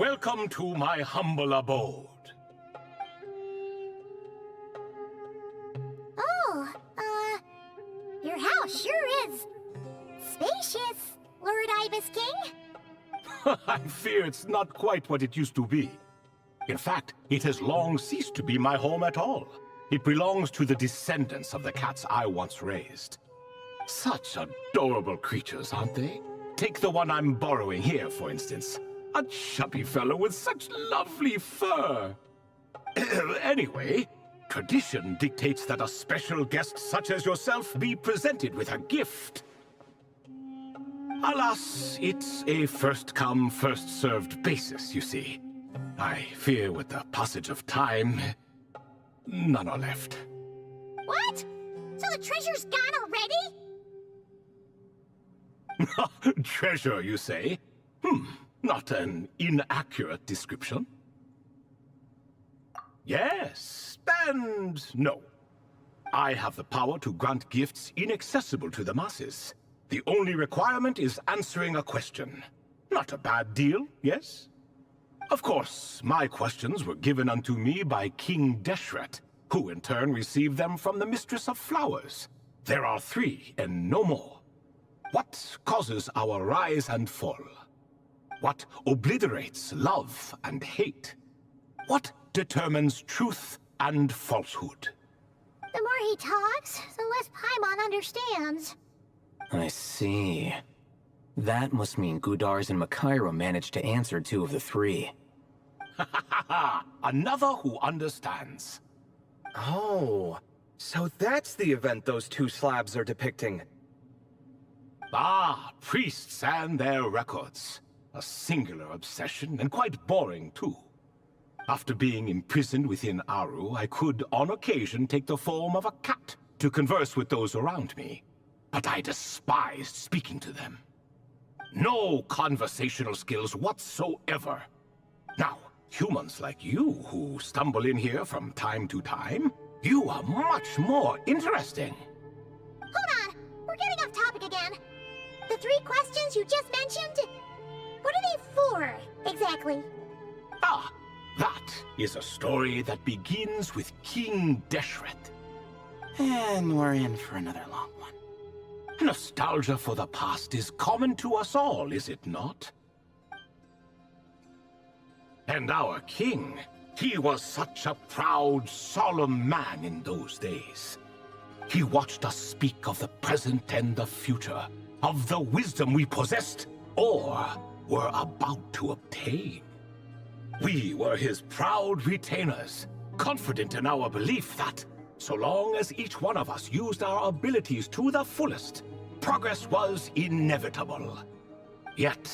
Welcome to my humble abode. Oh, your house sure is spacious, Lord Ibis King. I fear it's not quite what it used to be. In fact, it has long ceased to be my home at all. It belongs to the descendants of the cats I once raised. Such adorable creatures, aren't they? Take the one I'm borrowing here, for instance. A chubby fellow with such lovely fur. Anyway, tradition dictates that a special guest such as yourself be presented with a gift. Alas, it's a first-come, first-served basis, you see. I fear with the passage of time, none are left. What? So the treasure's gone already? Treasure, you say? Not an inaccurate description. Yes, and no. I have the power to grant gifts inaccessible to the masses. The only requirement is answering a question. Not a bad deal, yes? Of course, my questions were given unto me by King Deshret, who in turn received them from the Mistress of Flowers. There are 3, and no more. What causes our rise and fall? What obliterates love and hate? What determines truth and falsehood? The more he talks, the less Paimon understands. I see. That must mean Gudars and Makaira managed to answer 2 of the 3. Another who understands. Oh, so that's the event those 2 slabs are depicting. Ah, priests and their records. A singular obsession, and quite boring too. After being imprisoned within Aru, I could, on occasion, take the form of a cat to converse with those around me. But I despised speaking to them. No conversational skills whatsoever. Now, humans like you who stumble in here from time to time, you are much more interesting. Hold on, we're getting off topic again. The 3 questions you just mentioned, what are they for, exactly? Ah, that is a story that begins with King Deshret. And we're in for another long one. Nostalgia for the past is common to us all, is it not? And our king, he was such a proud, solemn man in those days. He watched us speak of the present and the future, of the wisdom we possessed, or were about to obtain. We were his proud retainers, confident in our belief that, so long as each one of us used our abilities to the fullest, progress was inevitable. Yet,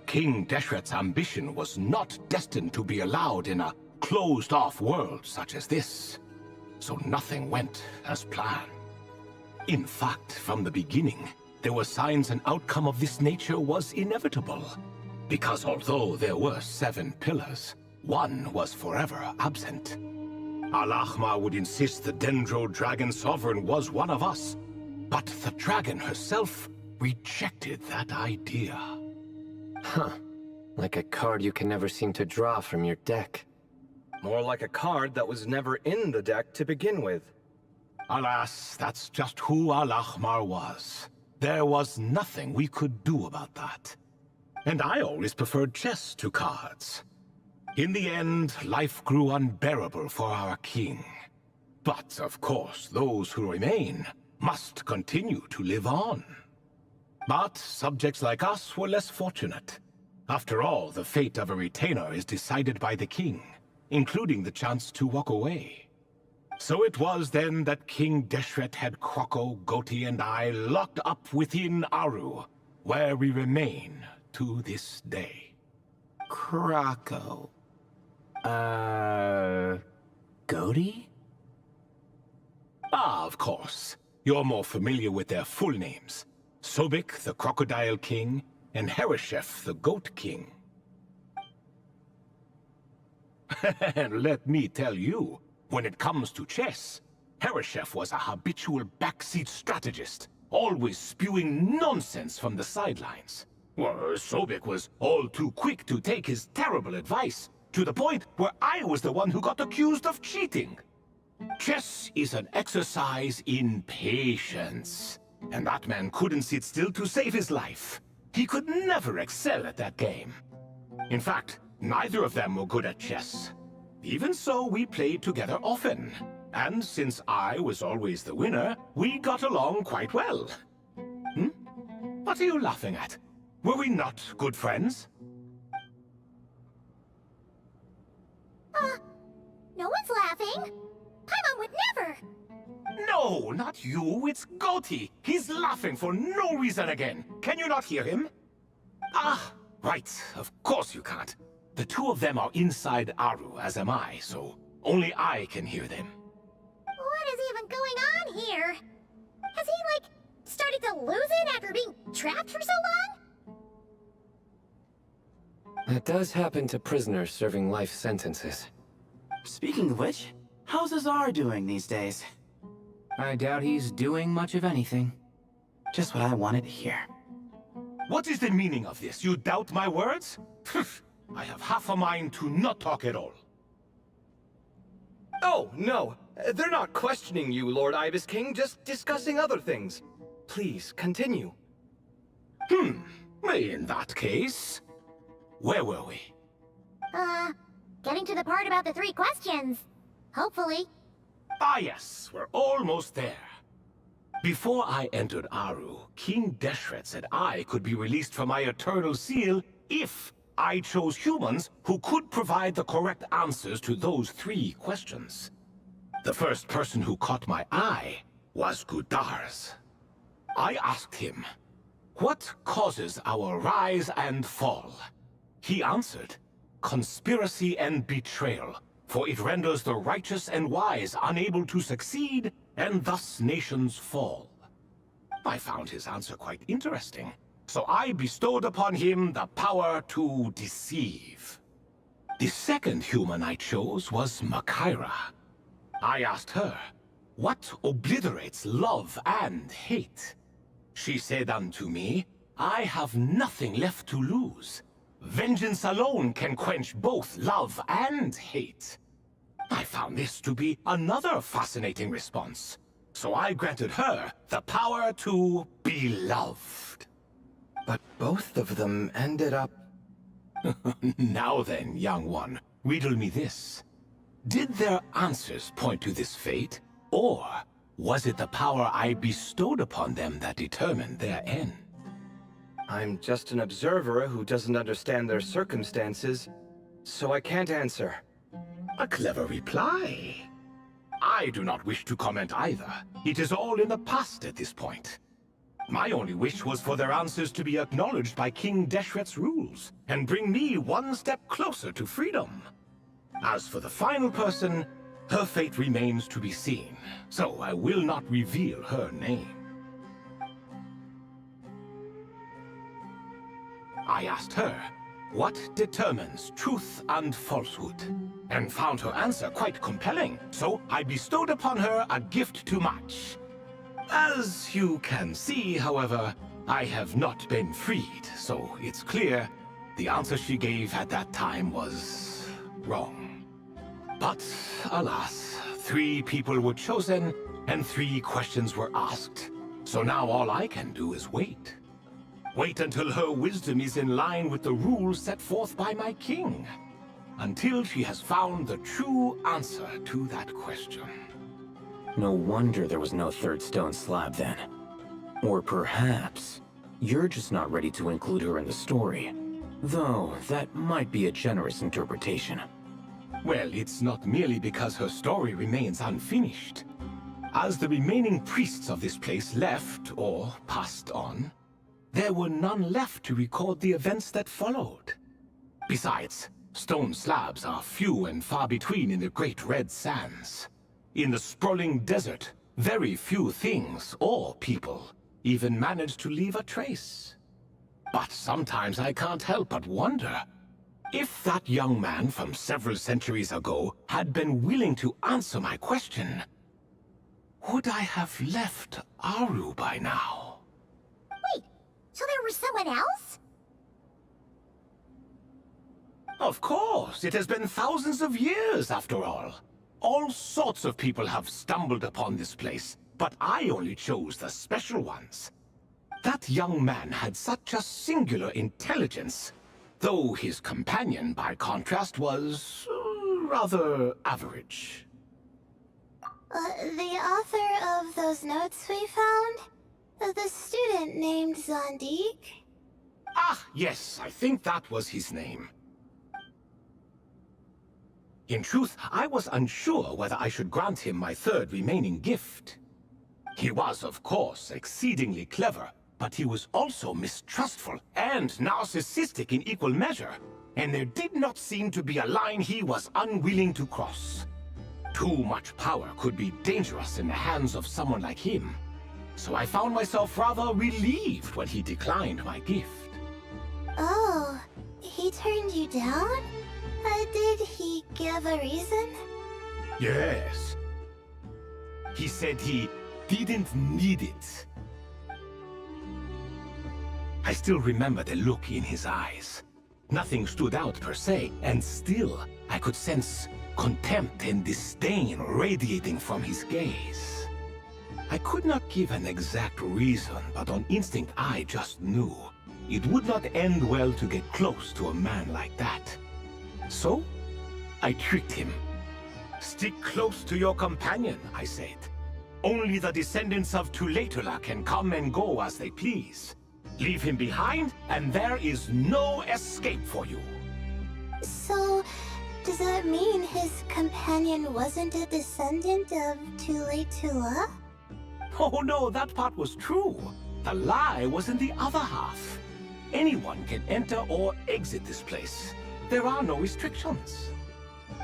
King Deshret's ambition was not destined to be allowed in a closed-off world such as this. So nothing went as planned. In fact, from the beginning, there were signs an outcome of this nature was inevitable. Because although there were 7 pillars, one was forever absent. Al-Ahmar would insist the Dendro Dragon Sovereign was one of us, but the dragon herself rejected that idea. Huh. Like a card you can never seem to draw from your deck. More like a card that was never in the deck to begin with. Alas, that's just who Al-Ahmar was. There was nothing we could do about that. And I always preferred chess to cards. In the end, life grew unbearable for our king. But, of course, those who remain must continue to live on. But subjects like us were less fortunate. After all, the fate of a retainer is decided by the king, including the chance to walk away. So it was then that King Deshret had Kroko, Goti, and I locked up within Aru, where we remain to this day. Kroko. Goti? Ah, of course. You're more familiar with their full names. Sobek, the Crocodile King, and Hereshef, the Goat King. And let me tell you, when it comes to chess, Hereshef was a habitual backseat strategist, always spewing nonsense from the sidelines. Well, Sobek was all too quick to take his terrible advice, to the point where I was the one who got accused of cheating. Chess is an exercise in patience, and that man couldn't sit still to save his life. He could never excel at that game. In fact, neither of them were good at chess. Even so, we played together often, and since I was always the winner, we got along quite well. What are you laughing at? Were we not good friends? No one's laughing. Paimon would never. No, not you. It's Goatee. He's laughing for no reason again. Can you not hear him? Ah, right. Of course you can't. The two of them are inside Aru, as am I, so only I can hear them. What is even going on here? Has he, like, started to lose it after being trapped for so long? That does happen to prisoners serving life sentences. Speaking of which, how's Azar doing these days? I doubt he's doing much of anything. Just what I wanted to hear. What is the meaning of this? You doubt my words? I have half a mind to not talk at all. Oh, no. They're not questioning you, Lord Ibis King, just discussing other things. Please, continue. In that case... Where were we? Getting to the part about the 3 questions. Hopefully. Ah yes, we're almost there. Before I entered Aru, King Deshret said I could be released from my eternal seal if I chose humans who could provide the correct answers to those 3 questions. The first person who caught my eye was Gudars. I asked him, what causes our rise and fall? He answered, conspiracy and betrayal, for it renders the righteous and wise unable to succeed, and thus nations fall. I found his answer quite interesting, so I bestowed upon him the power to deceive. The second human I chose was Makaira. I asked her, what obliterates love and hate? She said unto me, I have nothing left to lose. Vengeance alone can quench both love and hate. I found this to be another fascinating response, so I granted her the power to be loved. But both of them ended up... Now then, young one, riddle me this. Did their answers point to this fate, or was it the power I bestowed upon them that determined their end? I'm just an observer who doesn't understand their circumstances, so I can't answer. A clever reply. I do not wish to comment either. It is all in the past at this point. My only wish was for their answers to be acknowledged by King Deshret's rules, and bring me one step closer to freedom. As for the final person, her fate remains to be seen, so I will not reveal her name. I asked her, what determines truth and falsehood? And found her answer quite compelling, so I bestowed upon her a gift to match. As you can see, however, I have not been freed, so it's clear the answer she gave at that time was wrong. But, alas, 3 people were chosen, and 3 questions were asked. So now all I can do is wait. Wait until her wisdom is in line with the rules set forth by my king. Until she has found the true answer to that question. No wonder there was no 3rd stone slab then. Or perhaps, you're just not ready to include her in the story. Though, that might be a generous interpretation. Well, it's not merely because her story remains unfinished. As the remaining priests of this place left, or passed on, there were none left to record the events that followed. Besides, stone slabs are few and far between in the Great Red Sands. In the sprawling desert, very few things or people even manage to leave a trace. But sometimes I can't help but wonder, if that young man from several centuries ago had been willing to answer my question, would I have left Aru by now? Wait, so there was someone else? Of course, it has been thousands of years after all. All sorts of people have stumbled upon this place, but I only chose the special ones. That young man had such a singular intelligence, though his companion, by contrast, was rather average. The author of those notes we found? The student named Zandik? Ah, yes, I think that was his name. In truth, I was unsure whether I should grant him my third remaining gift. He was, of course, exceedingly clever, but he was also mistrustful and narcissistic in equal measure, and there did not seem to be a line he was unwilling to cross. Too much power could be dangerous in the hands of someone like him, so I found myself rather relieved when he declined my gift. Oh, he turned you down? Did he give a reason? Yes. He said he didn't need it. I still remember the look in his eyes. Nothing stood out per se, and still I could sense contempt and disdain radiating from his gaze. I could not give an exact reason, but on instinct I just knew it would not end well to get close to a man like that. So, I tricked him. Stick close to your companion, I said. Only the descendants of Tulatula can come and go as they please. Leave him behind, and there is no escape for you. So, does that mean his companion wasn't a descendant of Tulatula? Oh no, that part was true. The lie was in the other half. Anyone can enter or exit this place. There are no restrictions.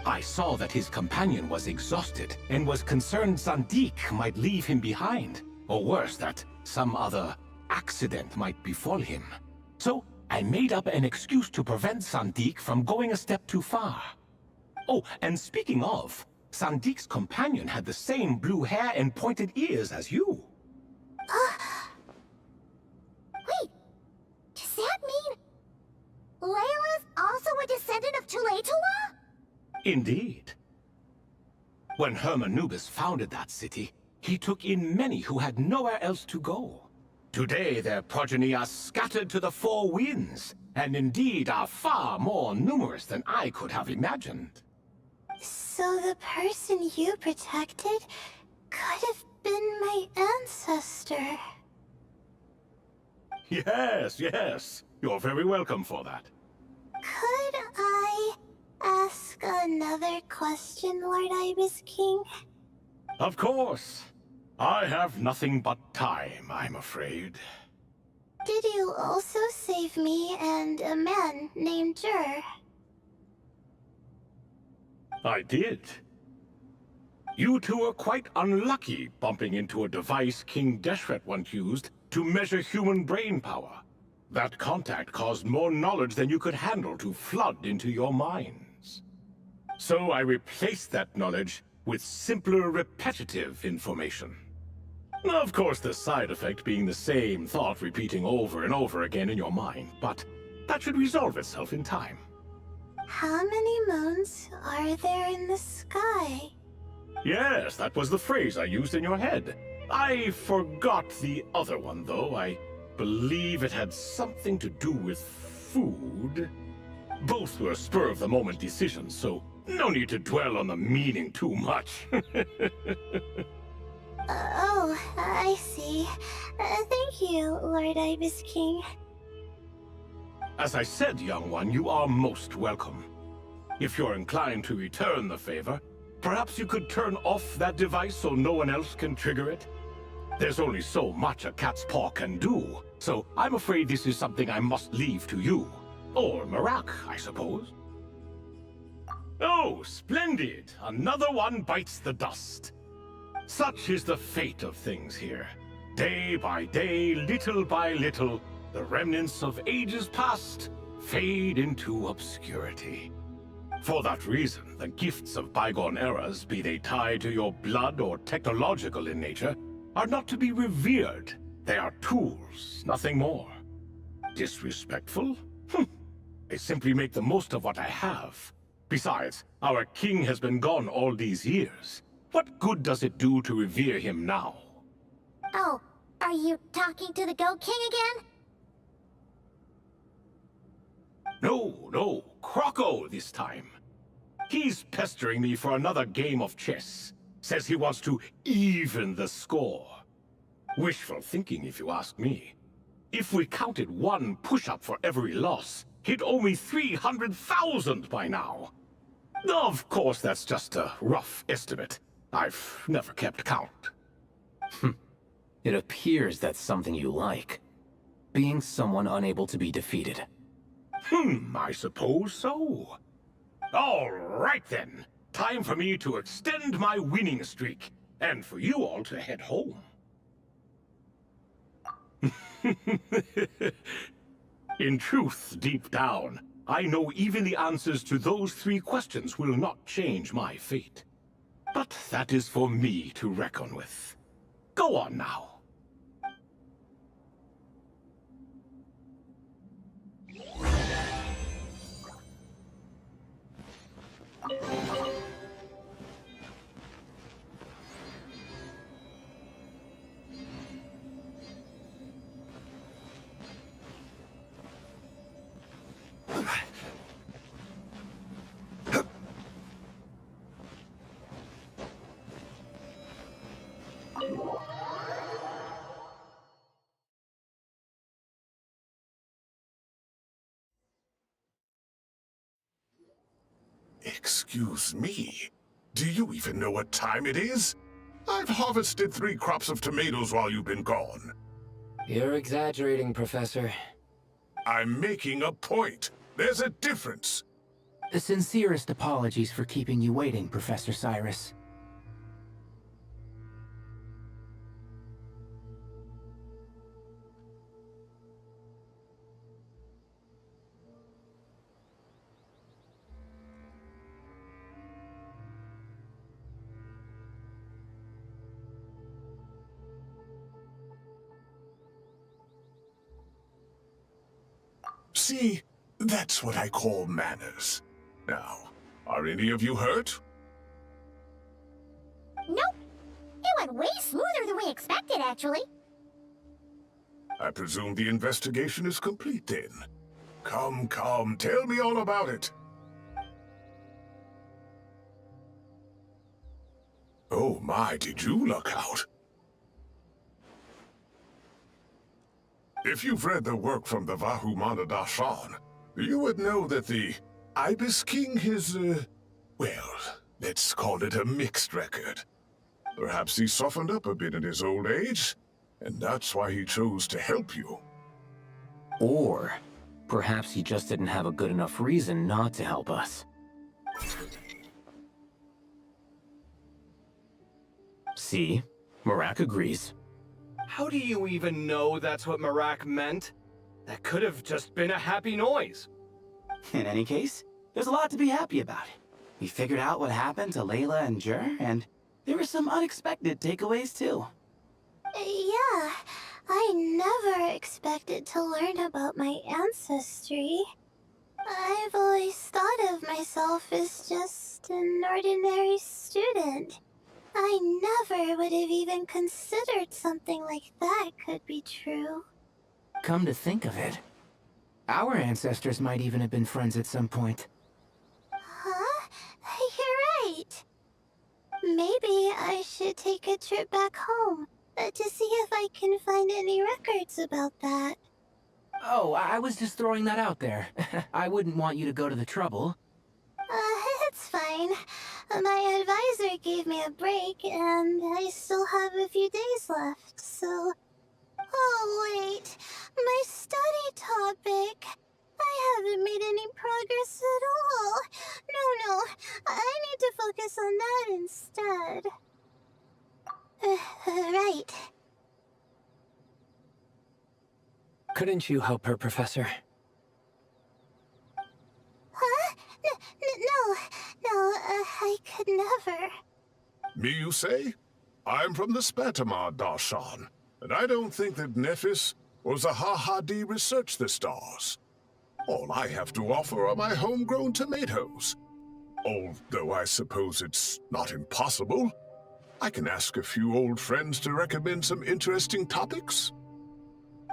I saw that his companion was exhausted and was concerned Zandik might leave him behind, or worse, that some other accident might befall him. So I made up an excuse to prevent Zandik from going a step too far. Oh, and speaking of, Sandik's companion had the same blue hair and pointed ears as you. Wait, does that mean Layla's also a descendant of Tulatula? Indeed. When Hermanubis founded that city, he took in many who had nowhere else to go. Today their progeny are scattered to the four winds, and indeed are far more numerous than I could have imagined. So the person you protected could have been my ancestor. Yes, yes. You're very welcome for that. Could I ask another question, Lord Ibis King? Of course. I have nothing but time, I'm afraid. Did you also save me and a man named Jur? I did. You two are quite unlucky bumping into a device King Deshret once used to measure human brain power. That contact caused more knowledge than you could handle to flood into your minds. So I replaced that knowledge with simpler, repetitive information. Of course, the side effect being the same thought repeating over and over again in your mind, but that should resolve itself in time. How many moons are there in the sky? Yes, that was the phrase I used in your head. I forgot the other one, though. I believe it had something to do with food. Both were spur-of-the-moment decisions, so no need to dwell on the meaning too much. Oh, I see. Thank you, Lord Ibis King. As I said, young one, you are most welcome. If you're inclined to return the favor, perhaps you could turn off that device so no one else can trigger it? There's only so much a cat's paw can do, so I'm afraid this is something I must leave to you. Or Marak, I suppose. Oh, splendid! Another one bites the dust. Such is the fate of things here. Day by day, little by little, the remnants of ages past fade into obscurity. For that reason, the gifts of bygone eras, be they tied to your blood or technological in nature, are not to be revered. They are tools, nothing more. Disrespectful? I simply make the most of what I have. Besides, our king has been gone all these years. What good does it do to revere him now? Oh, are you talking to the Goat King again? No, Croco this time. He's pestering me for another game of chess. Says he wants to even the score. Wishful thinking, if you ask me. If we counted one push-up for every loss, he'd owe me 300,000 by now. Of course, that's just a rough estimate. I've never kept count. It appears that's something you like. Being someone unable to be defeated. I suppose so. All right then. Time for me to extend my winning streak, and for you all to head home. In truth, deep down, I know even the answers to those 3 questions will not change my fate. But that is for me to reckon with. Go on now. Excuse me. Do you even know what time it is? I've harvested 3 crops of tomatoes while you've been gone. You're exaggerating, Professor. I'm making a point. There's a difference. The sincerest apologies for keeping you waiting, Professor Cyrus. See, that's what I call manners. Now, are any of you hurt? Nope. It went way smoother than we expected, actually. I presume the investigation is complete then. Come, tell me all about it. Oh my, did you luck out? If you've read the work from the Vahumana Darshan, you would know that the Ibis King is, well, let's call it a mixed record. Perhaps he softened up a bit in his old age, and that's why he chose to help you. Or perhaps he just didn't have a good enough reason not to help us. See? Marak agrees. How do you even know that's what Marak meant? That could have just been a happy noise. In any case, there's a lot to be happy about. We figured out what happened to Layla and Jur, and there were some unexpected takeaways too. Yeah, I never expected to learn about my ancestry. I've always thought of myself as just an ordinary student. I never would have even considered something like that could be true. Come to think of it, our ancestors might even have been friends at some point. Huh? You're right. Maybe I should take a trip back home to see if I can find any records about that. Oh, I was just throwing that out there. I wouldn't want you to go to the trouble. It's fine. My advisor gave me a break, and I still have a few days left, so... Oh, wait. My study topic. I haven't made any progress at all. No. I need to focus on that instead. Right. Couldn't you help her, Professor? Huh? No, I could never. Me, you say? I'm from the Spatamar Darshan, and I don't think that Nephis or Zahahadi researched the stars. All I have to offer are my homegrown tomatoes. Although I suppose it's not impossible. I can ask a few old friends to recommend some interesting topics.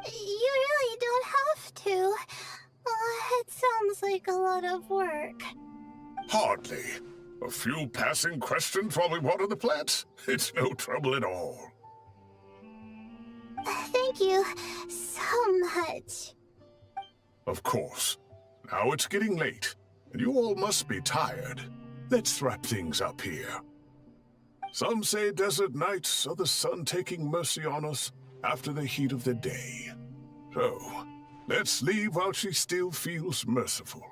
You really don't have to. It sounds like a lot of work. Hardly. A few passing questions while we water the plants? It's no trouble at all. Thank you so much. Of course. Now it's getting late, and you all must be tired. Let's wrap things up here. Some say desert nights are the sun taking mercy on us after the heat of the day. So, let's leave while she still feels merciful.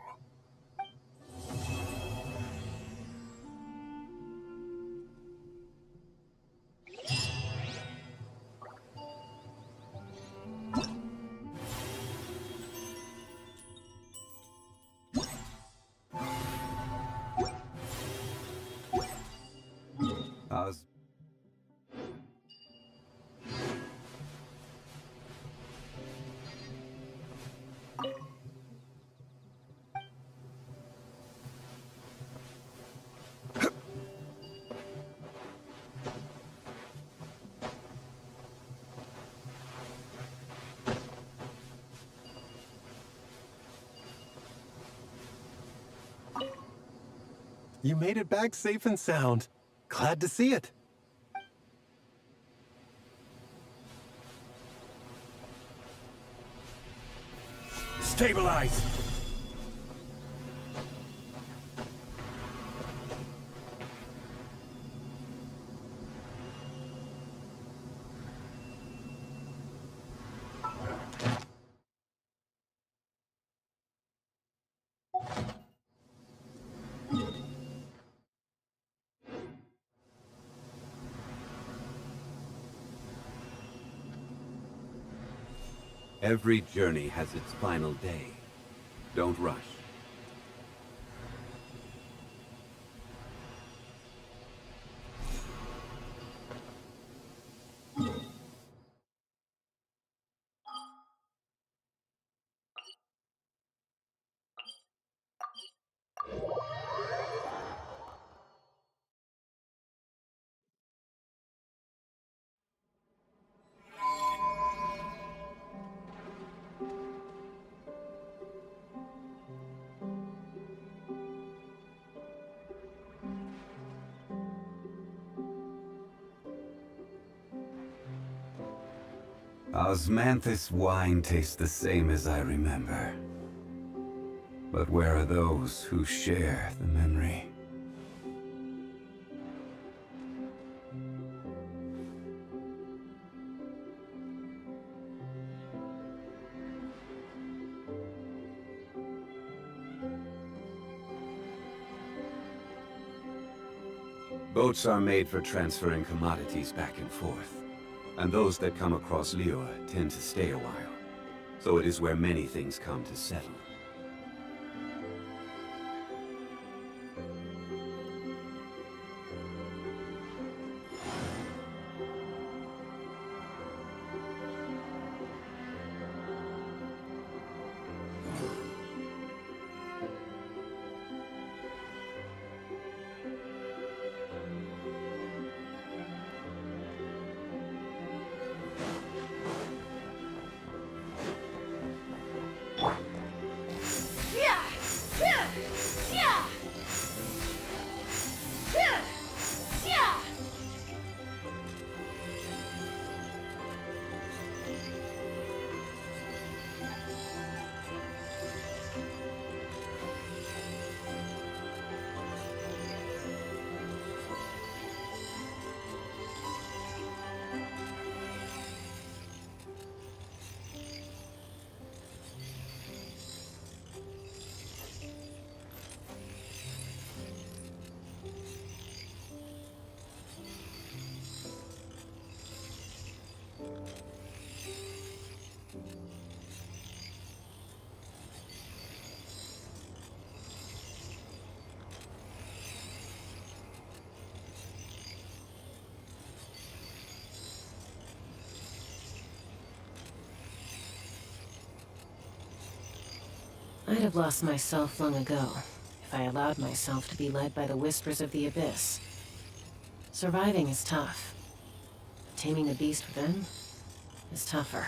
How's... You made it back safe and sound. Glad to see it. Stabilize! Every journey has its final day. Don't rush. Osmanthus wine tastes the same as I remember. But where are those who share the memory? Boats are made for transferring commodities back and forth. And those that come across Liyue tend to stay a while. So it is where many things come to settle. I'd have lost myself long ago if I allowed myself to be led by the whispers of the abyss. Surviving is tough. Taming the beast within is tougher.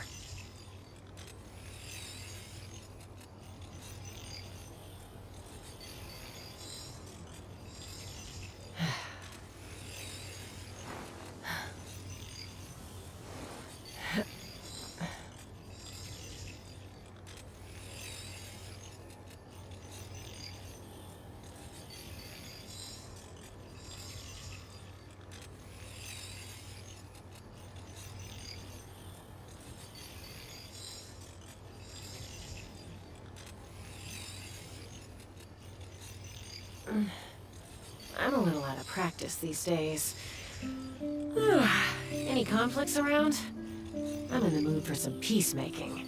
I'm a little out of practice these days. Any conflicts around? I'm in the mood for some peacemaking.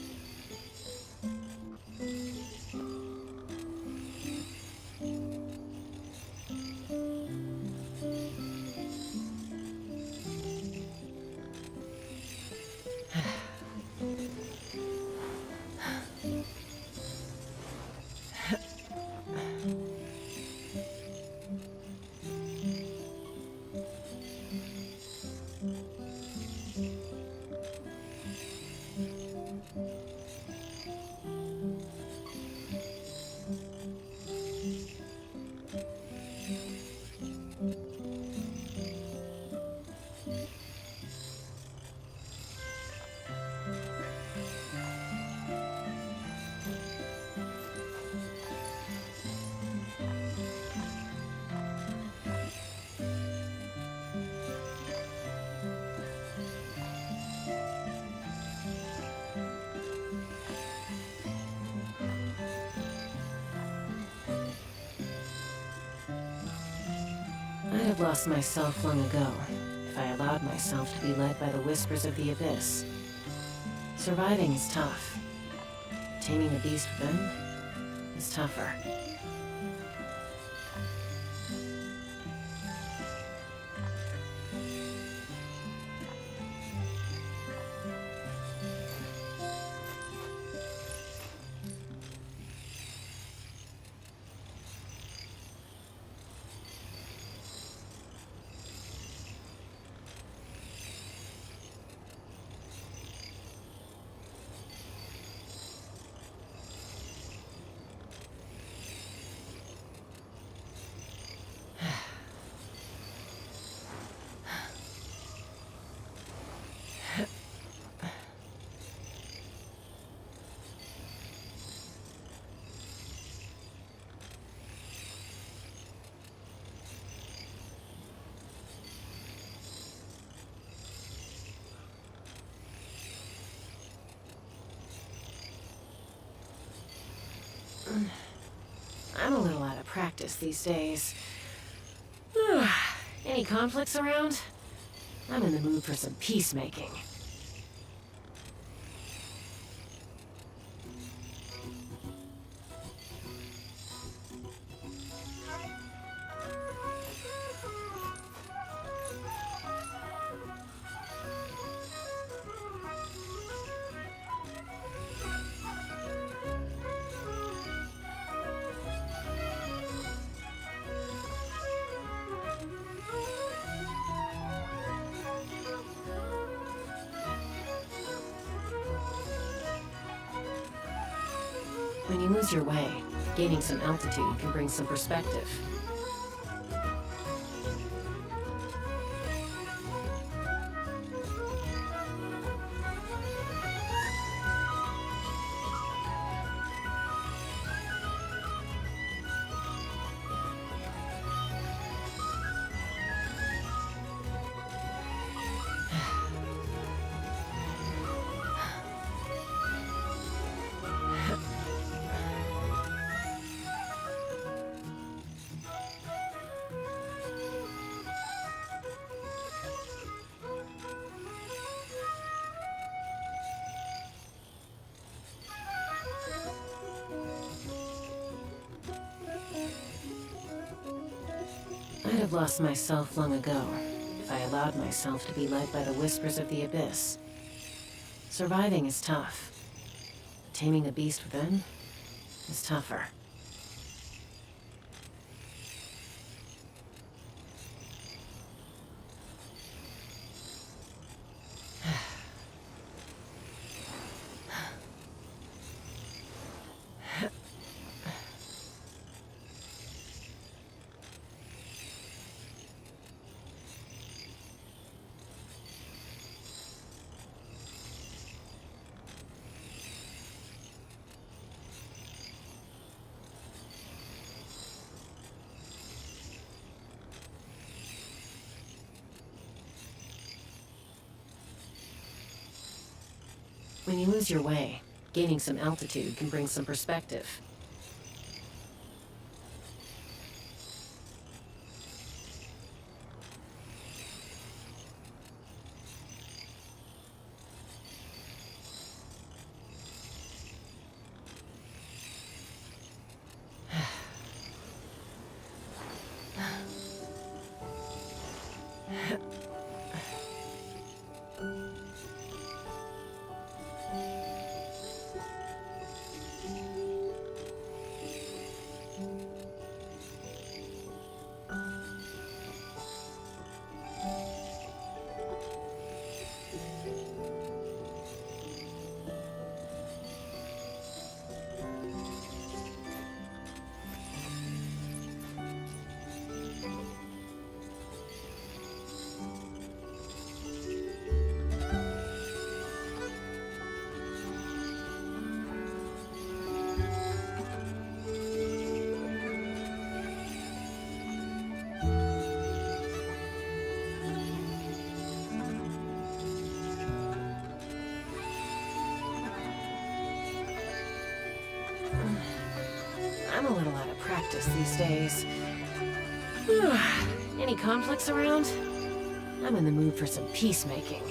I'd have lost myself long ago if I allowed myself to be led by the whispers of the abyss. Surviving is tough. Taming the beast within is tougher. I'm a little out of practice these days. Any conflicts around? I'm in the mood for some peacemaking. When you lose your way, gaining some altitude can bring some perspective. I'd have lost myself long ago if I allowed myself to be led by the whispers of the abyss. Surviving is tough. Taming the beast within is tougher. When you lose your way, gaining some altitude can bring some perspective. I'm a little out of practice these days. Any conflicts around? I'm in the mood for some peacemaking.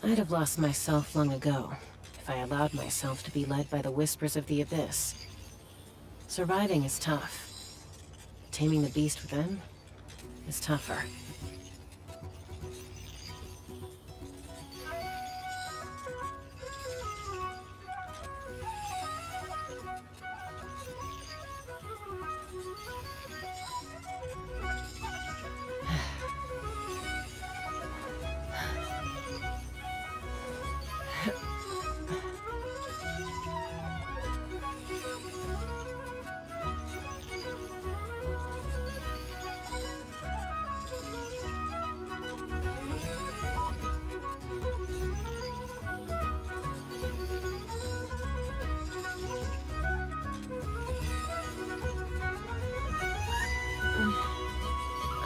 I'd have lost myself long ago if I allowed myself to be led by the whispers of the Abyss. Surviving is tough. Taming the beast within is tougher.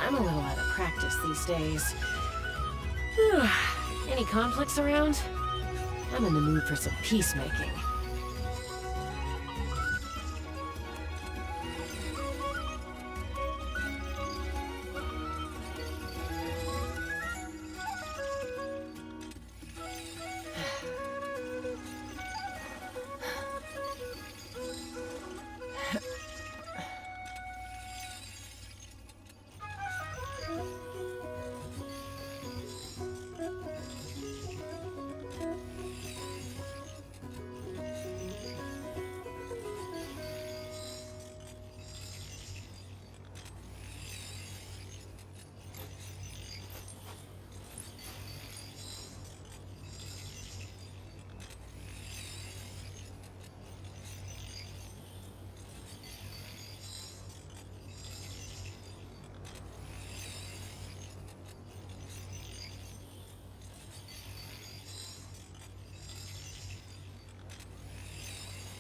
I'm a little out of practice these days. Any conflicts around? I'm in the mood for some peacemaking.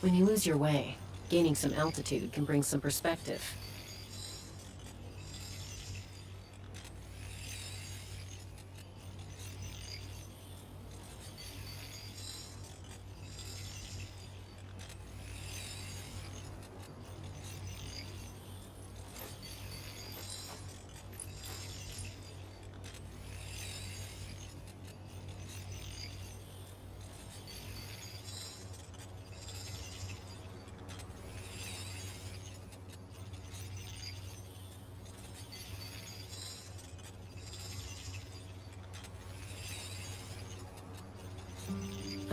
When you lose your way, gaining some altitude can bring some perspective.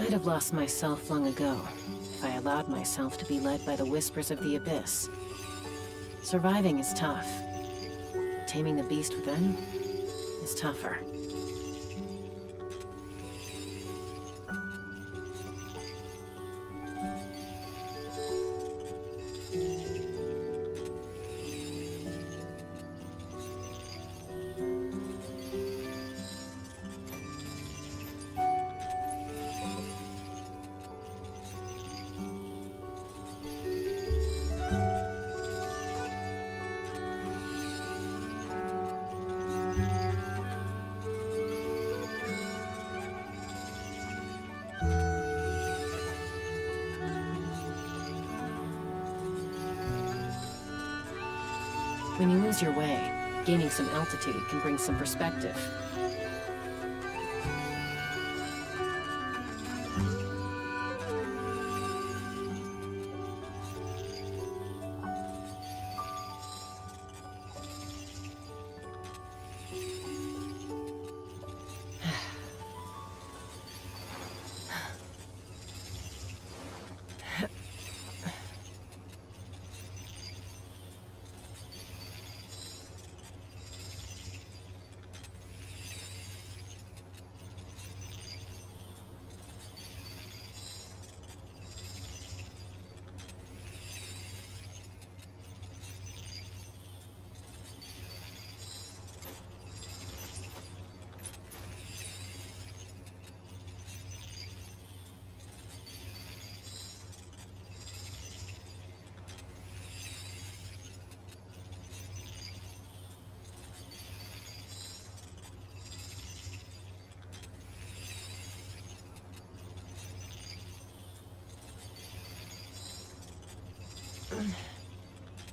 I'd have lost myself long ago if I allowed myself to be led by the whispers of the Abyss. Surviving is tough. Taming the beast within is tougher. When you lose your way, gaining some altitude can bring some perspective.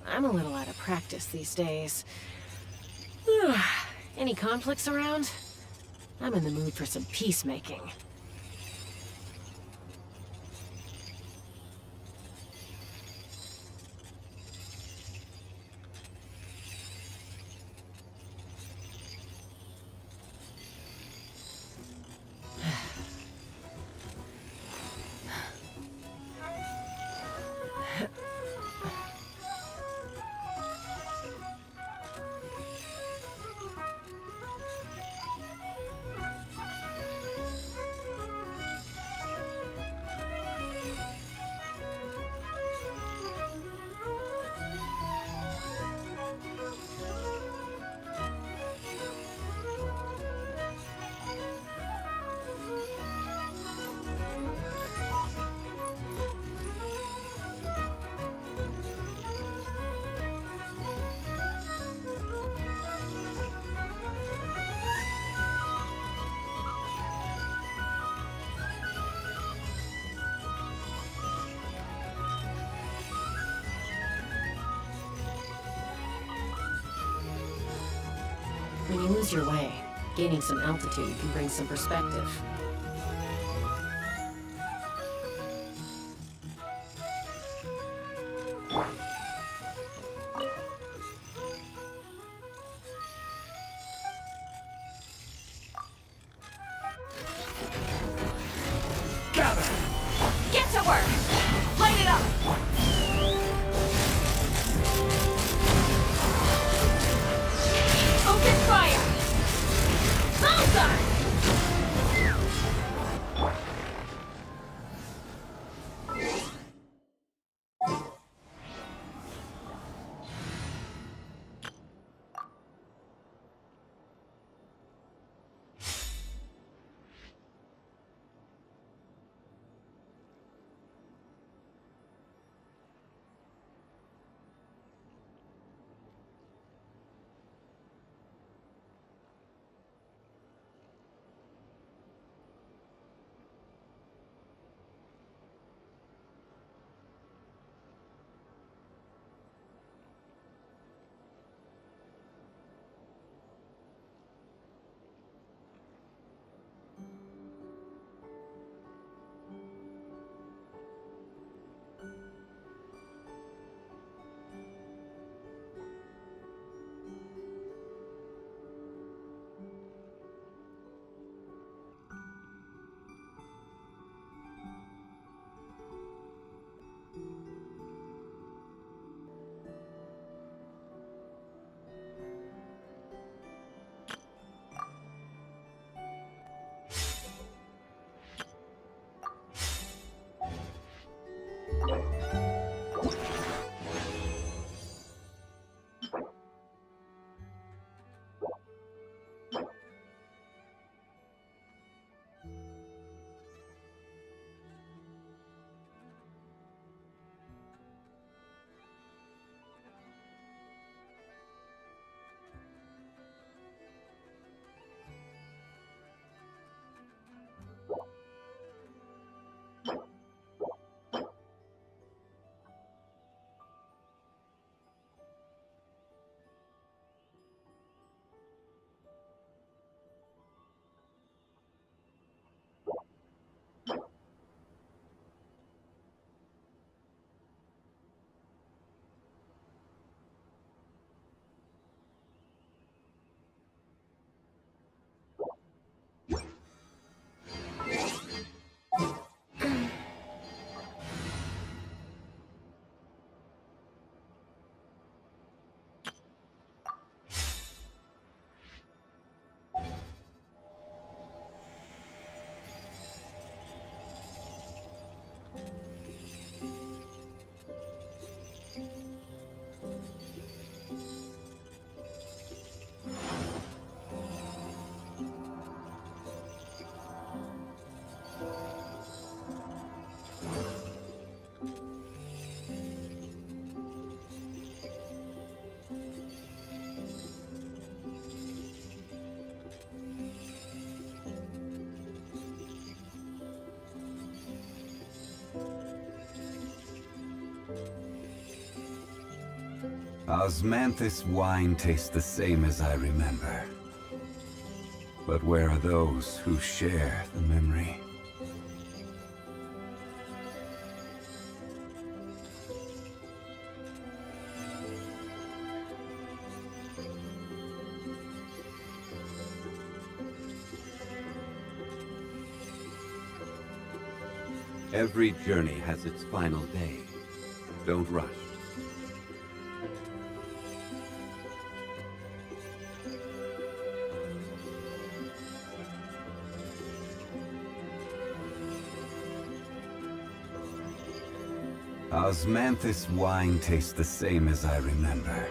I'm a little out of practice these days. Any conflicts around? I'm in the mood for some peacemaking. When you lose your way, gaining some altitude can bring some perspective. Get to work! Light it up! Open fire! Bullseye! Osmanthus wine tastes the same as I remember. But where are those who share the memory? Every journey has its final day. Don't rush. Osmanthus wine tastes the same as I remember.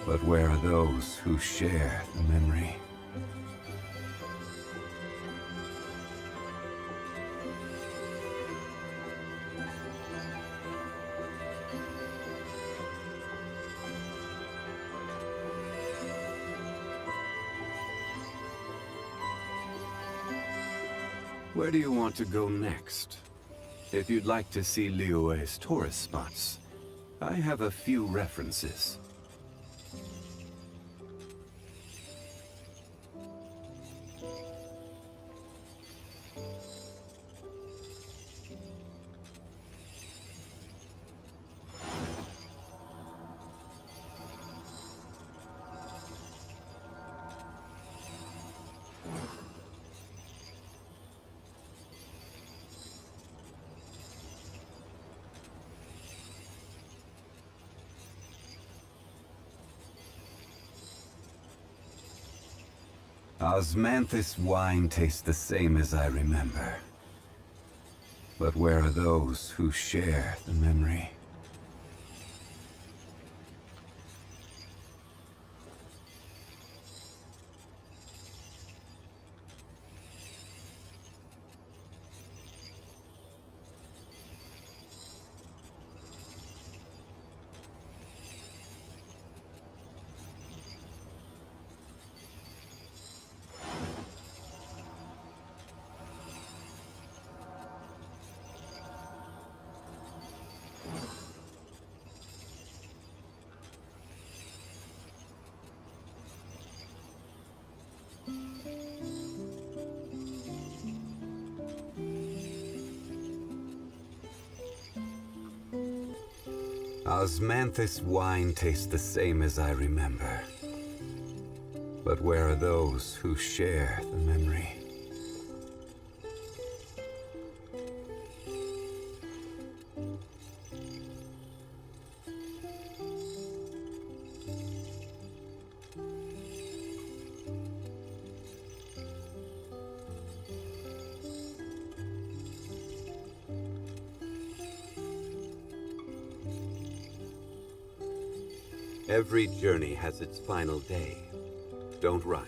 But where are those who share the memory? Where do you want to go next? If you'd like to see Liyue's tourist spots, I have a few references. Osmanthus wine tastes the same as I remember. But where are those who share the memory? Osmanthus wine tastes the same as I remember. But where are those who share the memory? Every journey has its final day. Don't rush.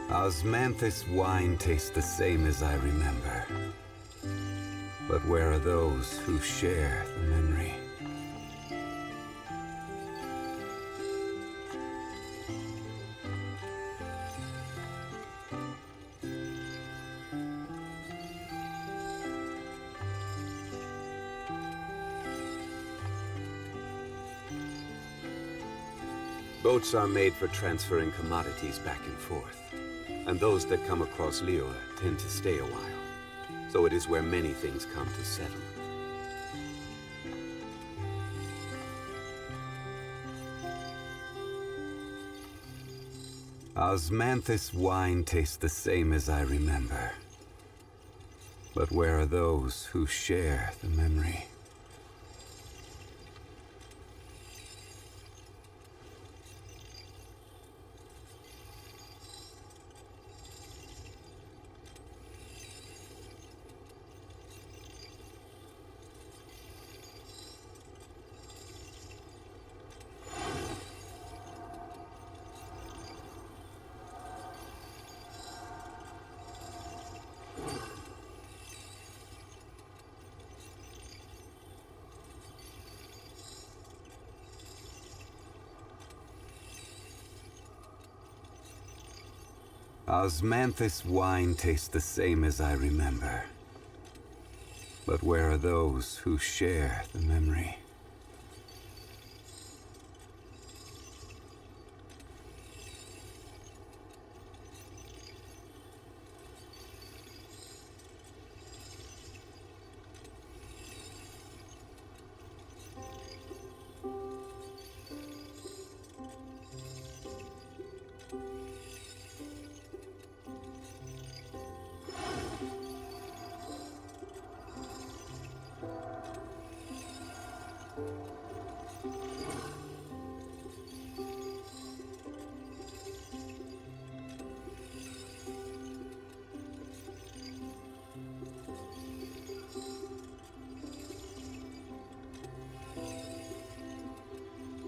Osmanthus wine tastes the same as I remember. But where are those who share the memory? Boats are made for transferring commodities back and forth, and those that come across Liyue tend to stay a while, so it is where many things come to settle. Osmanthus wine tastes the same as I remember, but where are those who share the memory? Osmanthus wine tastes the same as I remember. But where are those who share the memory?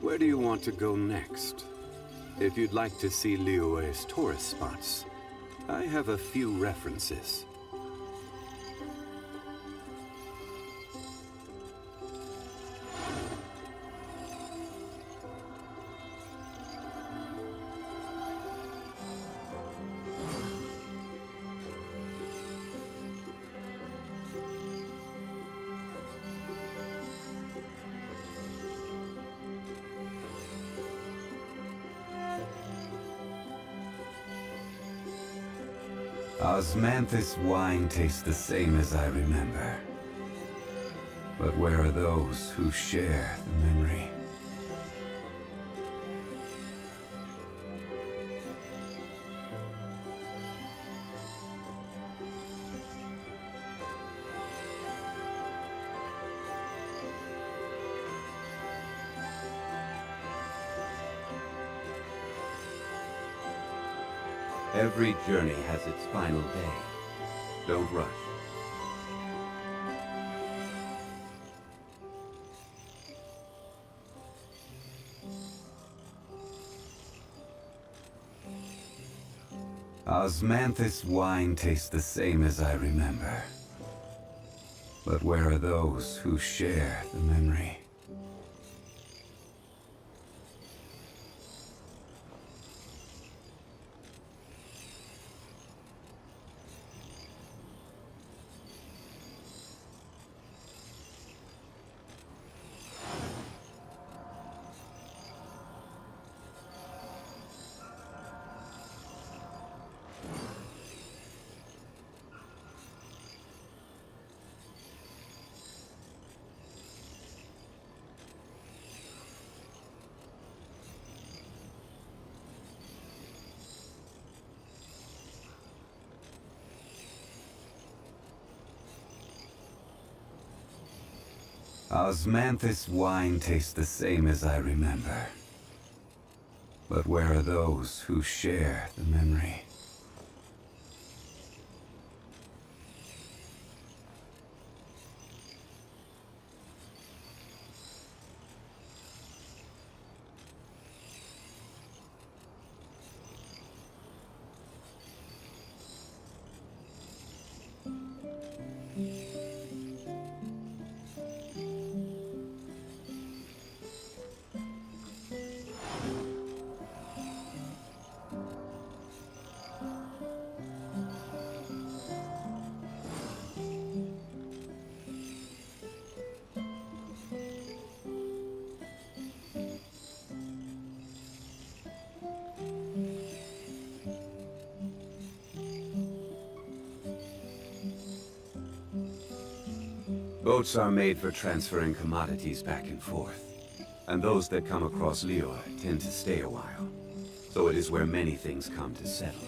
Where do you want to go next? If you'd like to see Liyue's tourist spots, I have a few references. Osmanthus wine tastes the same as I remember. But where are those who share the memory? Every journey has its final day. Don't rush. Osmanthus wine tastes the same as I remember. But where are those who share the memory? Osmanthus wine tastes the same as I remember. But where are those who share the memory? Boats are made for transferring commodities back and forth. And those that come across Liyue tend to stay a while. So it is where many things come to settle.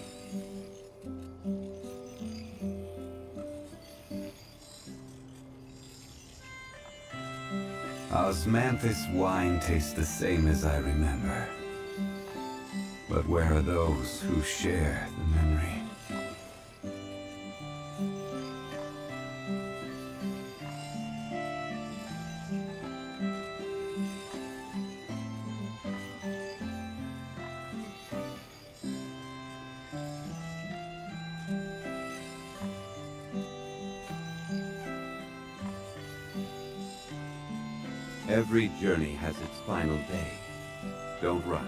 Osmanthus wine tastes the same as I remember. But where are those who share the memory? Every journey has its final day. Don't rush.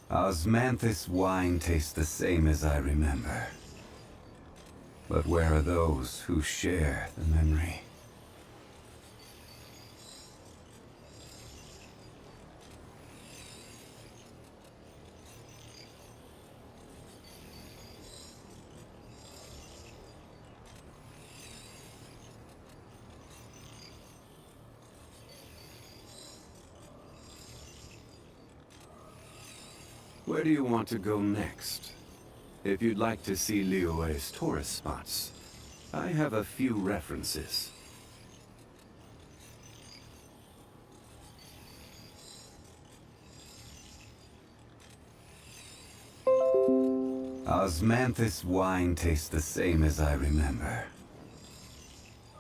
Osmanthus wine tastes the same as I remember. But where are those who share the memory? Where do you want to go next? If you'd like to see Liyue's tourist spots, I have a few references. Osmanthus wine tastes the same as I remember.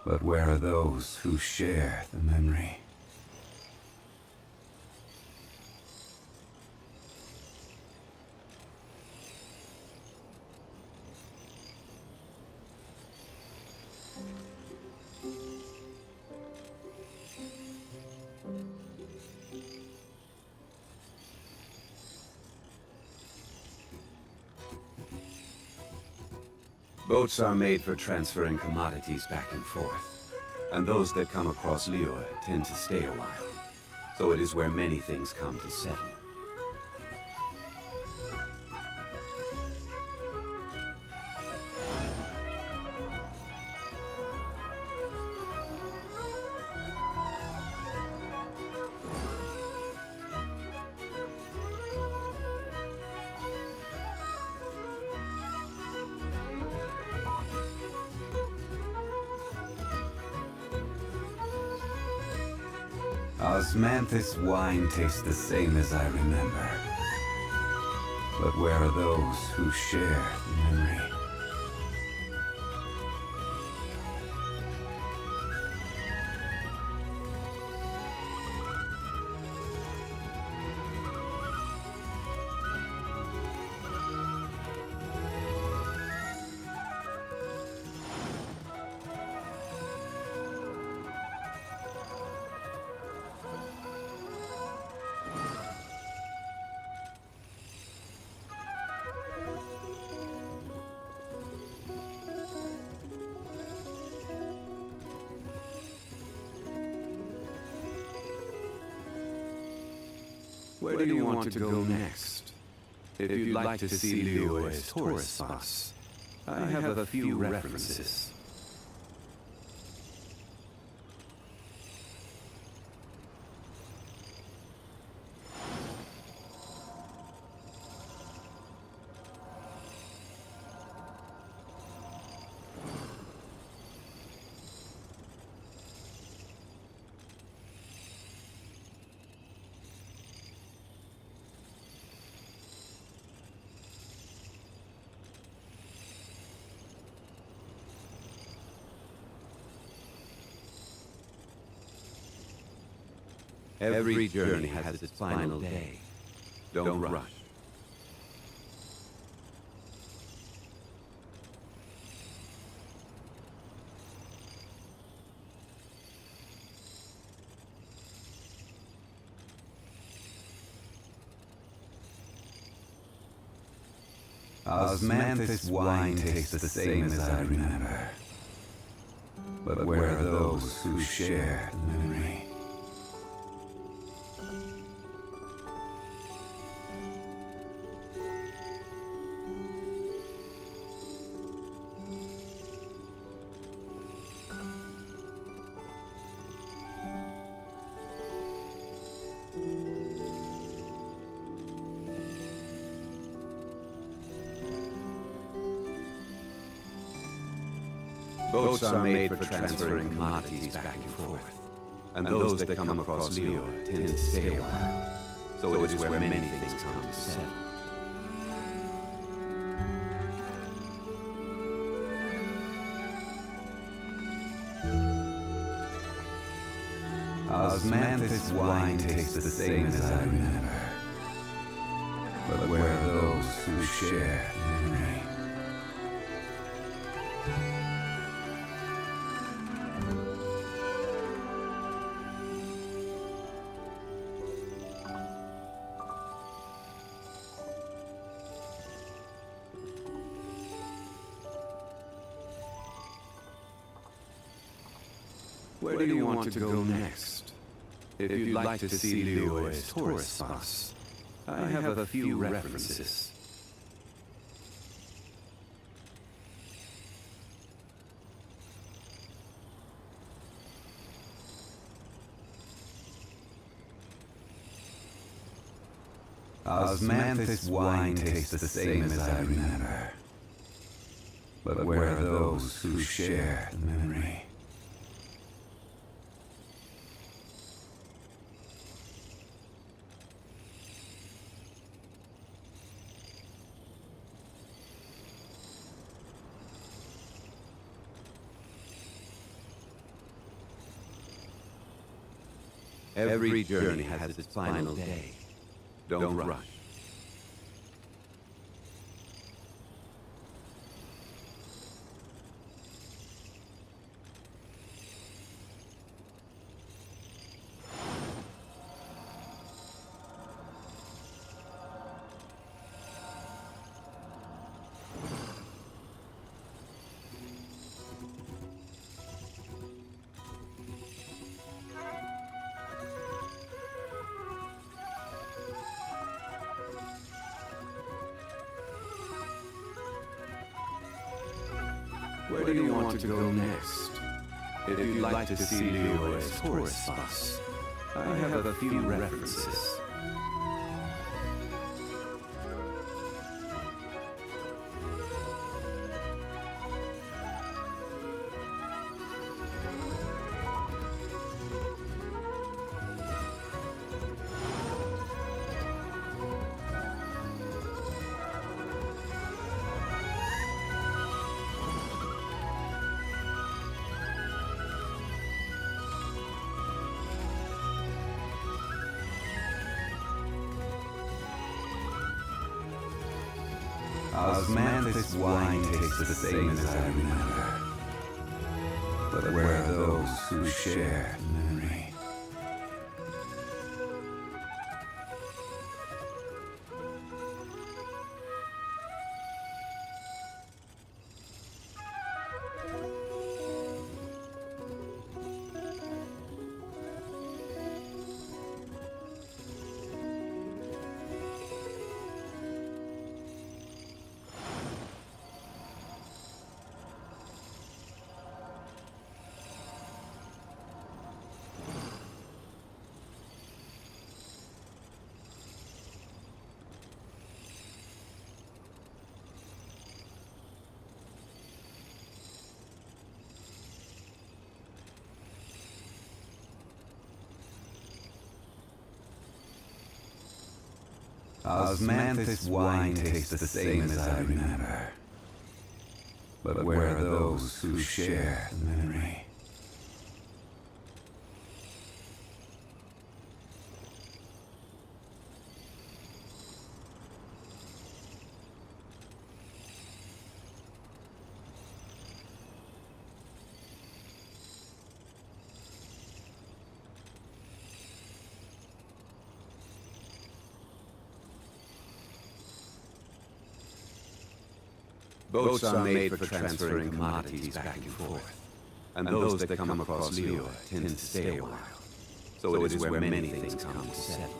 But where are those who share the memory? Boats are made for transferring commodities back and forth, and those that come across Liyue tend to stay a while, so it is where many things come to settle. Osmanthus wine tastes the same as I remember. But where are those who share the memory? Where do you want to go next? If you'd like to see Liyue's tourist spots, I have a few references. Every journey has its final day. Don't rush. Osmanthus wine tastes the same as I remember. But where are those who share the memory? Boats are made for transferring commodities back and forth, and those that come across Liyue tend to stay a while, so it is where many things come to settle. Osmanthus wine tastes the same as I remember, but where are those who share the memory? Where do you want to go next? If you'd like to see Liyue's tourist spots, I have a few references. Osmanthus wine tastes the same as I remember. But where are those who share the memory? Every journey has its final day. Don't rush. Where do you want to go next? If you'd like to see Liyue's tourist spots, I have a few references. Osmanthus wine tastes the same as I remember. But where are those who share the memory? Osmanthus wine tastes the same as I remember. But where are those who share the memory? Boats are made for transferring commodities back and forth, and those that come across Liyue tend to stay a while. So it is where many things come to settle.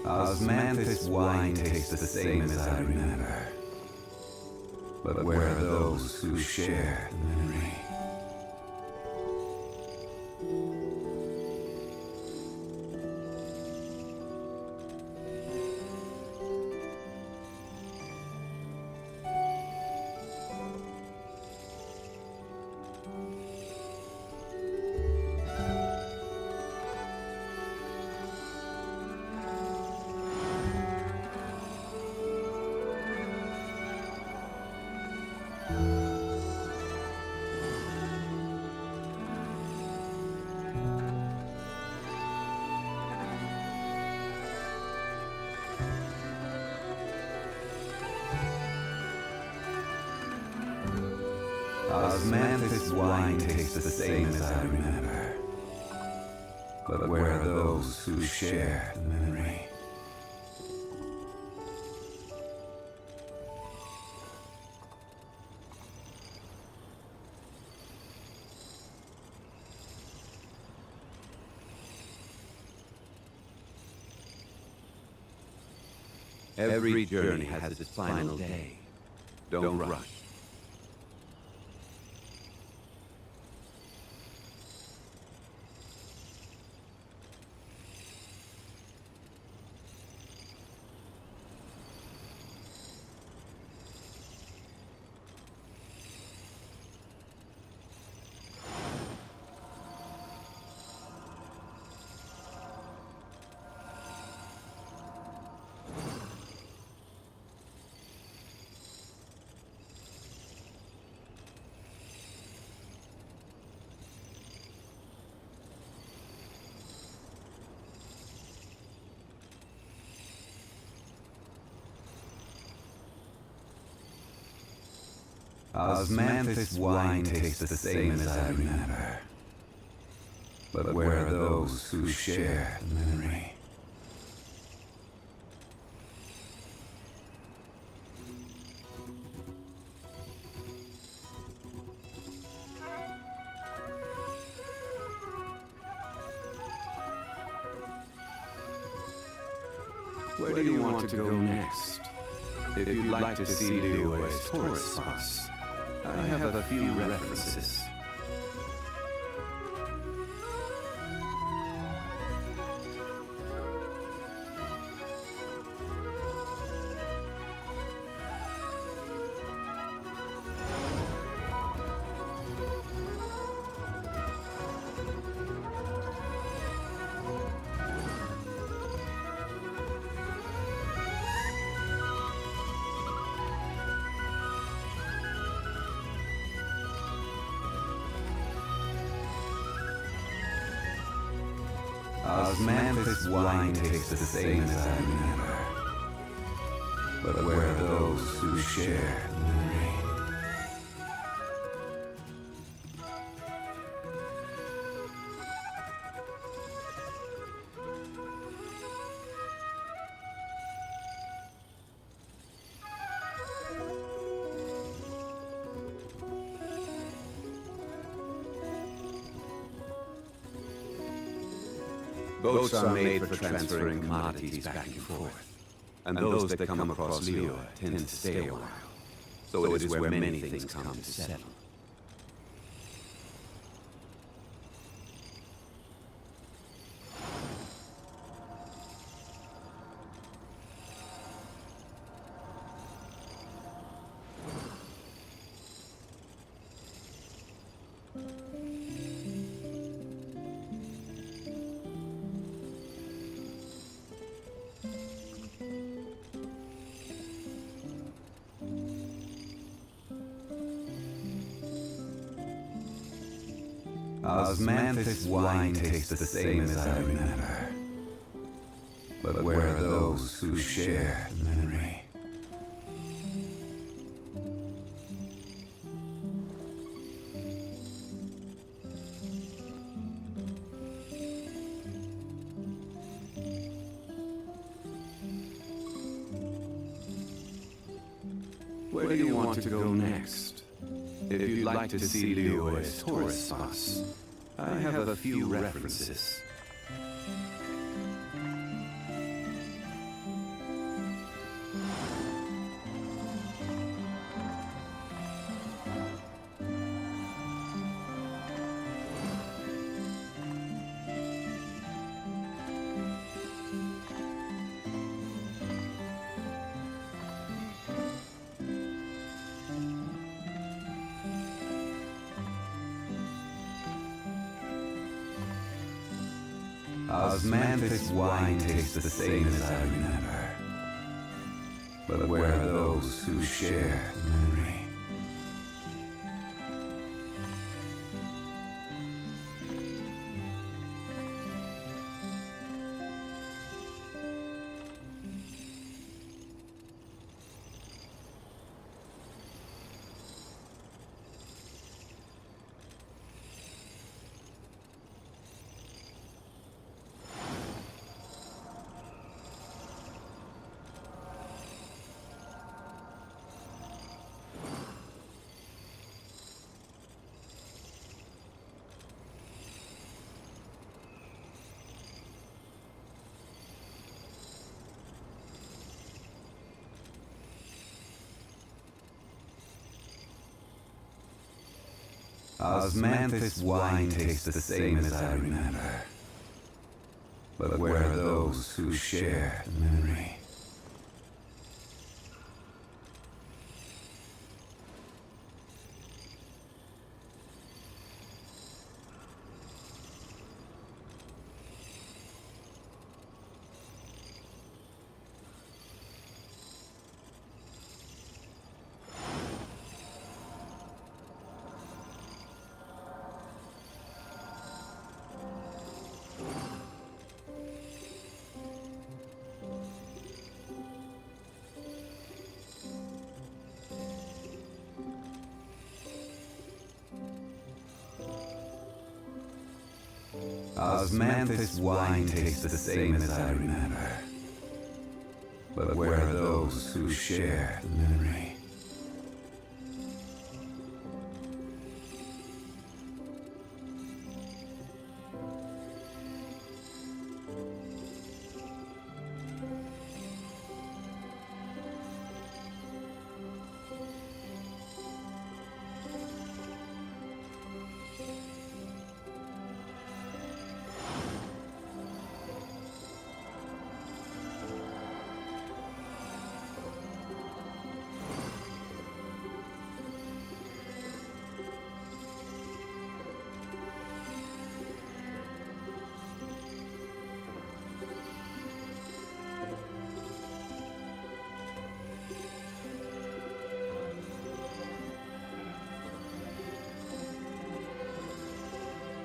Osmanthus wine tastes the same as I remember. But where are those who share the memory? Osmanthus wine tastes the same as I remember. But where are those who share the memory? Every journey has its final day. Don't rush. Osmanthus wine tastes the same as I remember. But where are those who share the memory? Where do you want to go next? If you'd like to see Liyue's tourist spots, I have a few references. Osmanthus wine tastes the same as I remember. But where are those who share the memory? Boats are made for transferring commodities back and forth, and those that come across Liyue tend to stay a while. So it is where many things come to settle. Osmanthus wine tastes the same as I remember. But where are those who share the memory? Where do you want to go next? If you'd like to see Liyue's tourist spots, I have a few references. Osmanthus wine tastes the same as I remember. But where are those who share the memory? Osmanthus wine tastes the same as I remember. But where are those who share the memory? Osmanthus wine tastes the same as I remember. But where are those who share the memory?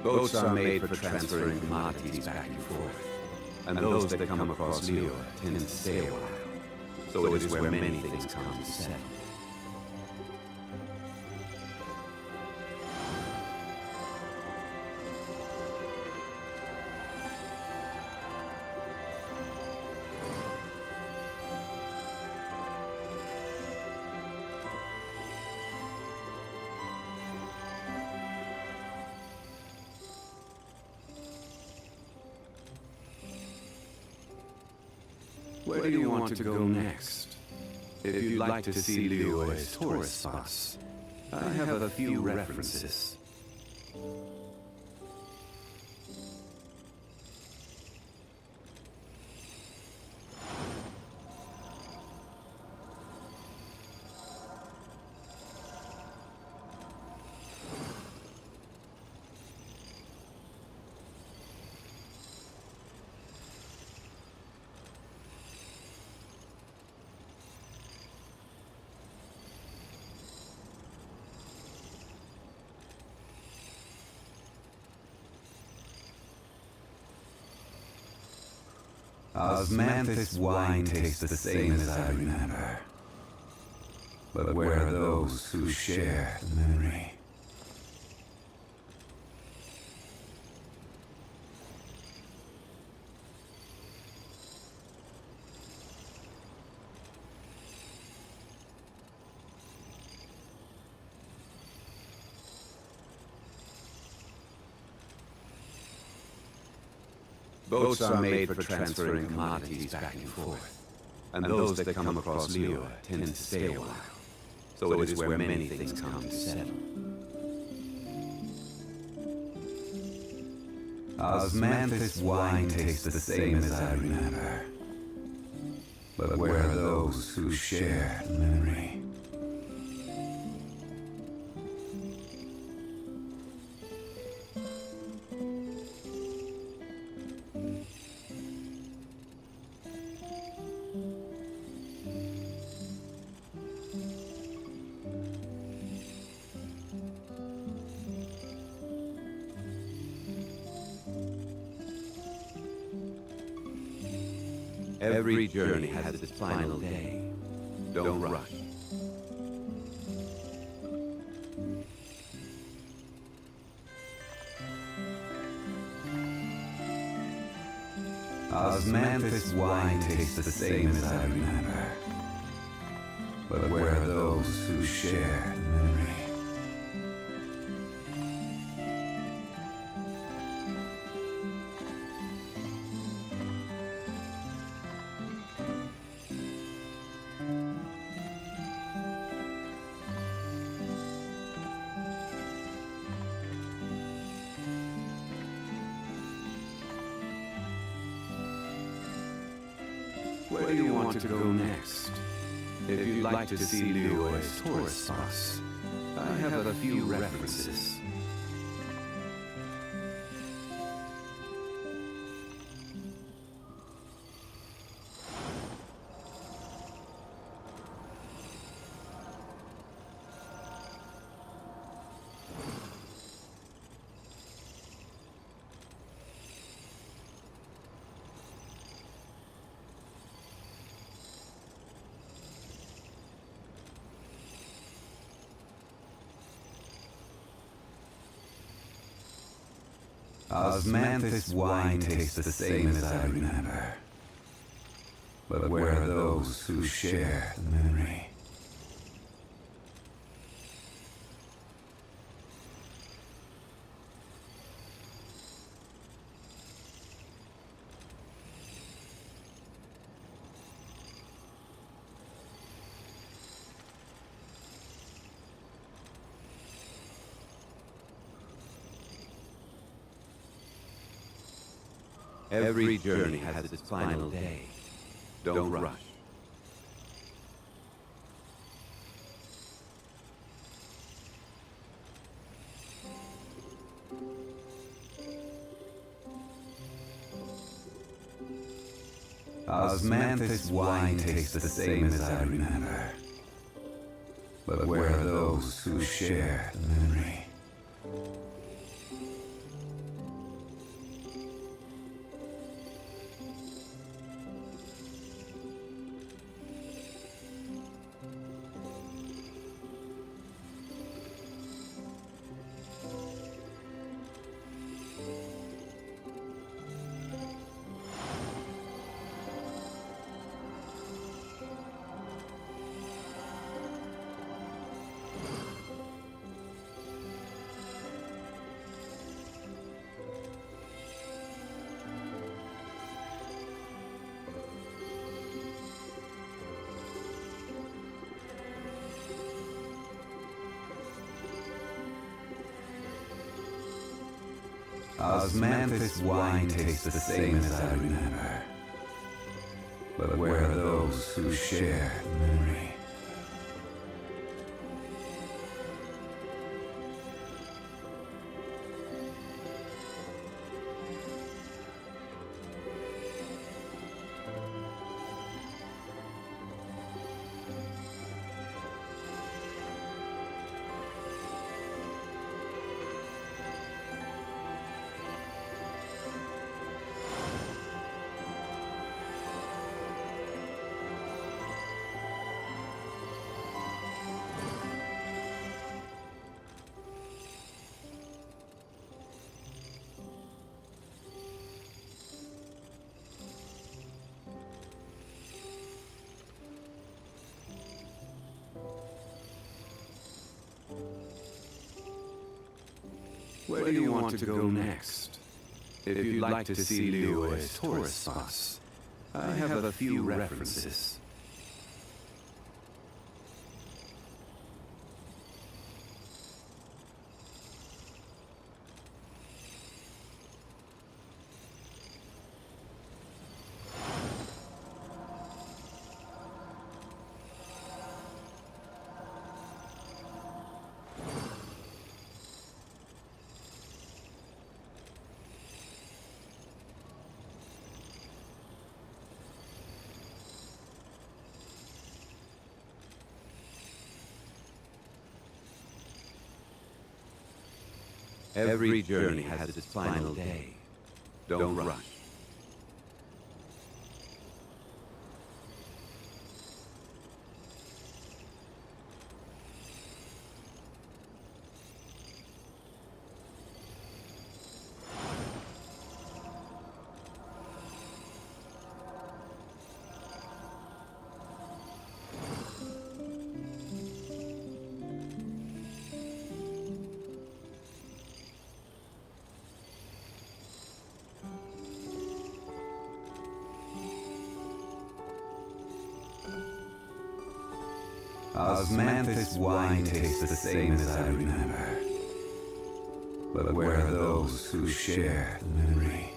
Boats are made for transferring commodities back and forth, and those that come across Lior tend to stay a while. So it is where many things come to settle. Where do you want to go next? If you'd like to see Lior's tourist spots, I have a few references. Osmanthus wine tastes the same as I remember. But where are those who share the memory? Boats are made for transferring commodities back and forth, and those that come across Lior tend to stay a while. So it is where many things come to settle. Osmanthus wine tastes the same as I remember. But where are those who share the memory? Every journey has its final day. Don't rush. Osmanthus wine tastes the same as I remember. But where are those who share the memory? Where do you want to go next? If you'd like to see Liyue's tourist spots, I have a few references. Osmanthus wine tastes the same as I remember. But where are those who share the memory? Every journey has its final day. Don't rush. Osmanthus wine tastes the same as I remember. But where are those who share the memory? Osmanthus wine tastes the same as I remember. But where are those who share the memory? Where do you want to go next? If you'd like to see Liyue's tourist spots, I have a few references. Every journey has its final day. Don't rush. Osmanthus wine tastes the same as I remember. But where are those who share the memory?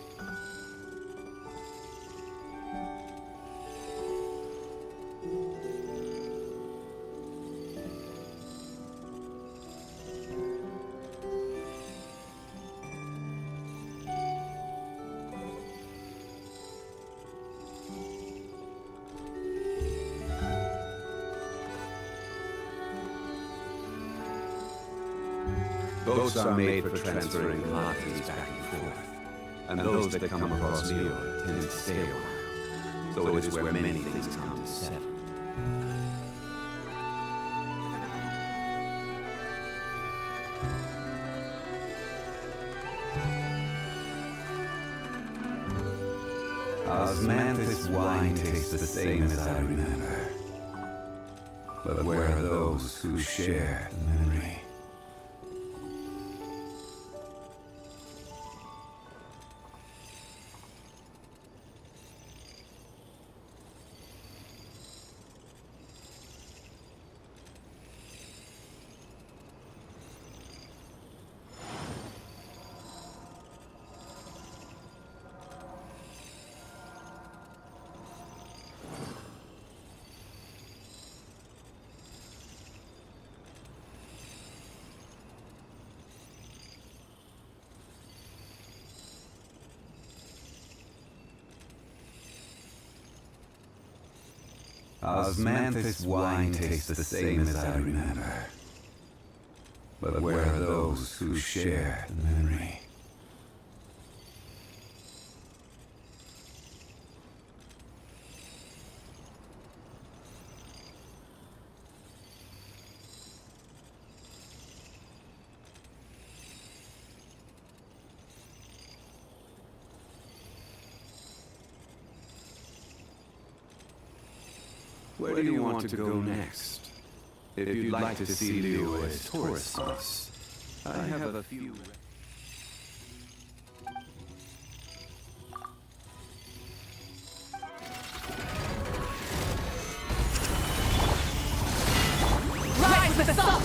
boats are made for transferring commodities back and forth, and those that come across Liyue tend to stay a while. So it is where many things come to settle. Osmanthus wine tastes the same as I remember. But where are those who share the memory? Osmanthus wine tastes the same as I remember. But where are those who share the memory? Where do you want to go next? If you'd like to see Liyue as tourists, I have a few... Rise with the sun!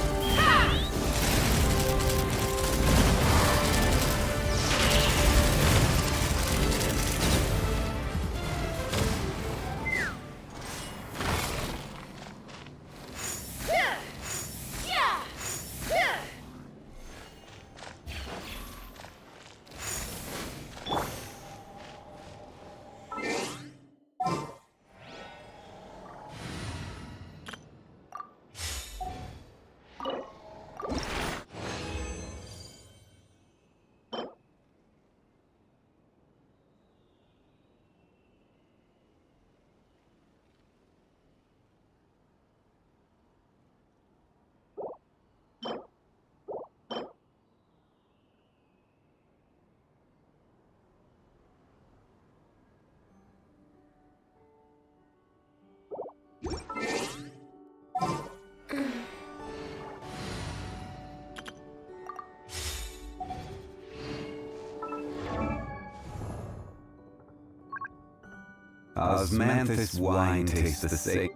Osmanthus wine tastes the same.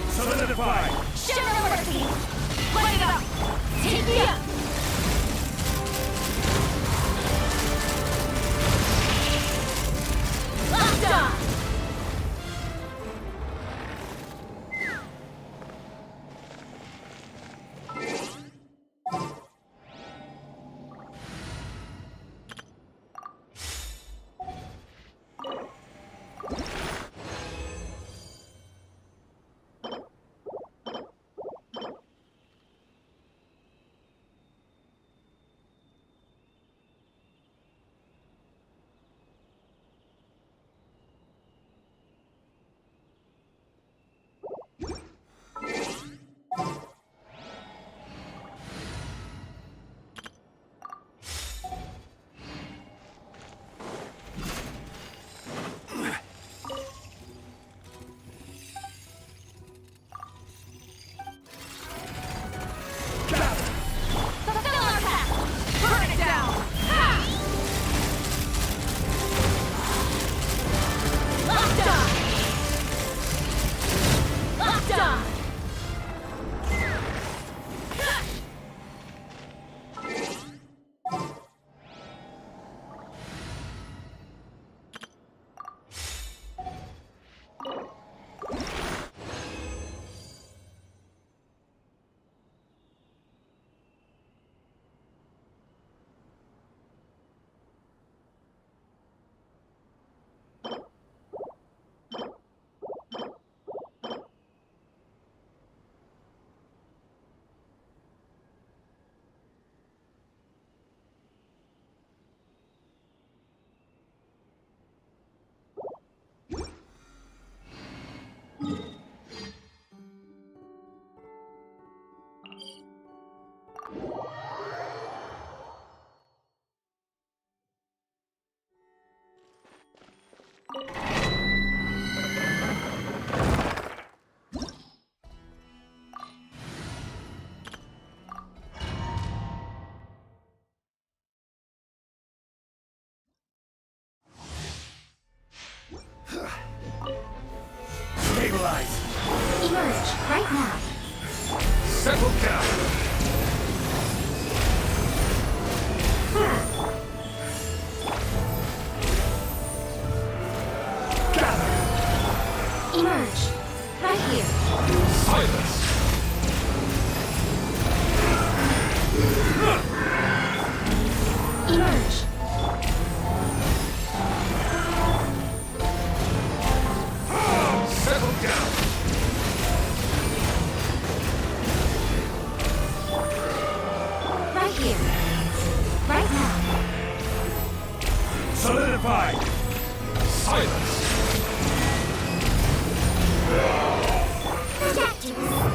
Solidify! Chivalry! Light it up! Take me up! Locked on! Emerge right now. Settle down. Emerge right here. Silence. Emerge. Settle down. Right here. Right now. Solidify. Silence. Protectors.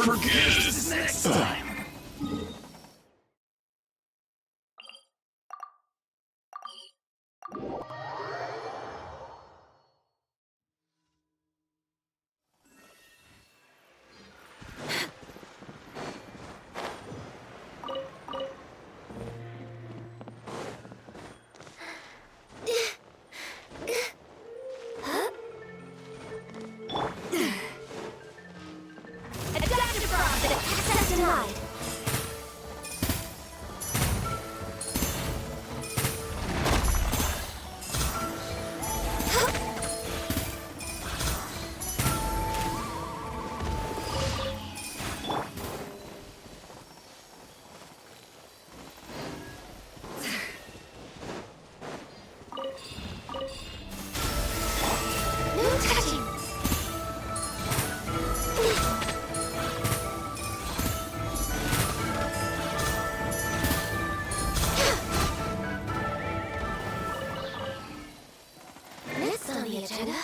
Forget this next time. Next on the agenda.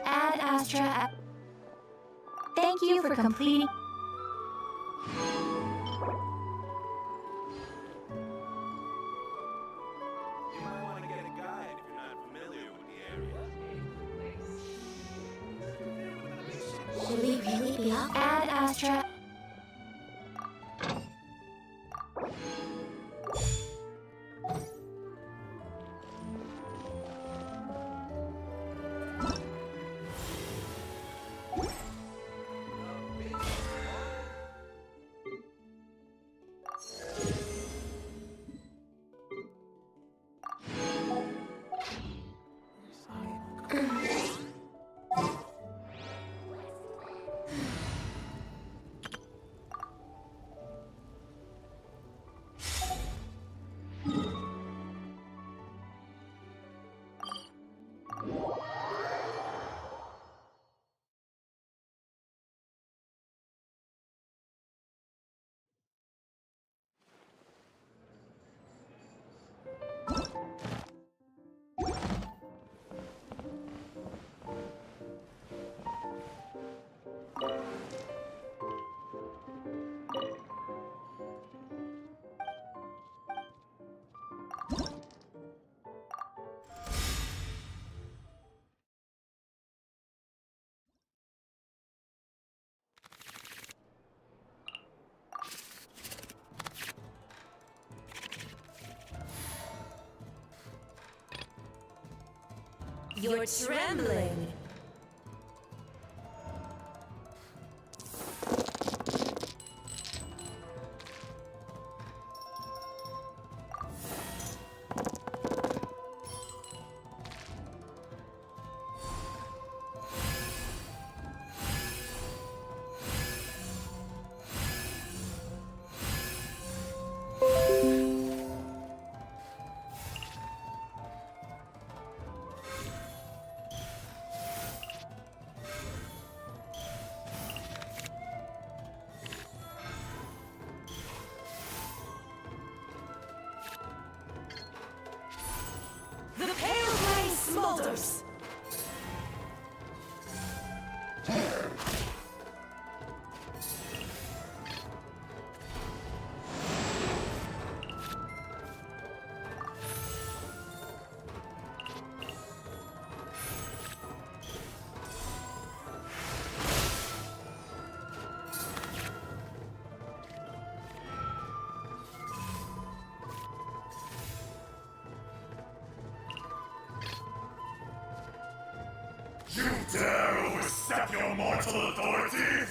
Ad Astra. Thank you for completing. You might want to get a guide if you're not familiar with the area. Should we really be up? Ad Astra. You're trembling. The pale flame smolders! You dare overstep your mortal authority?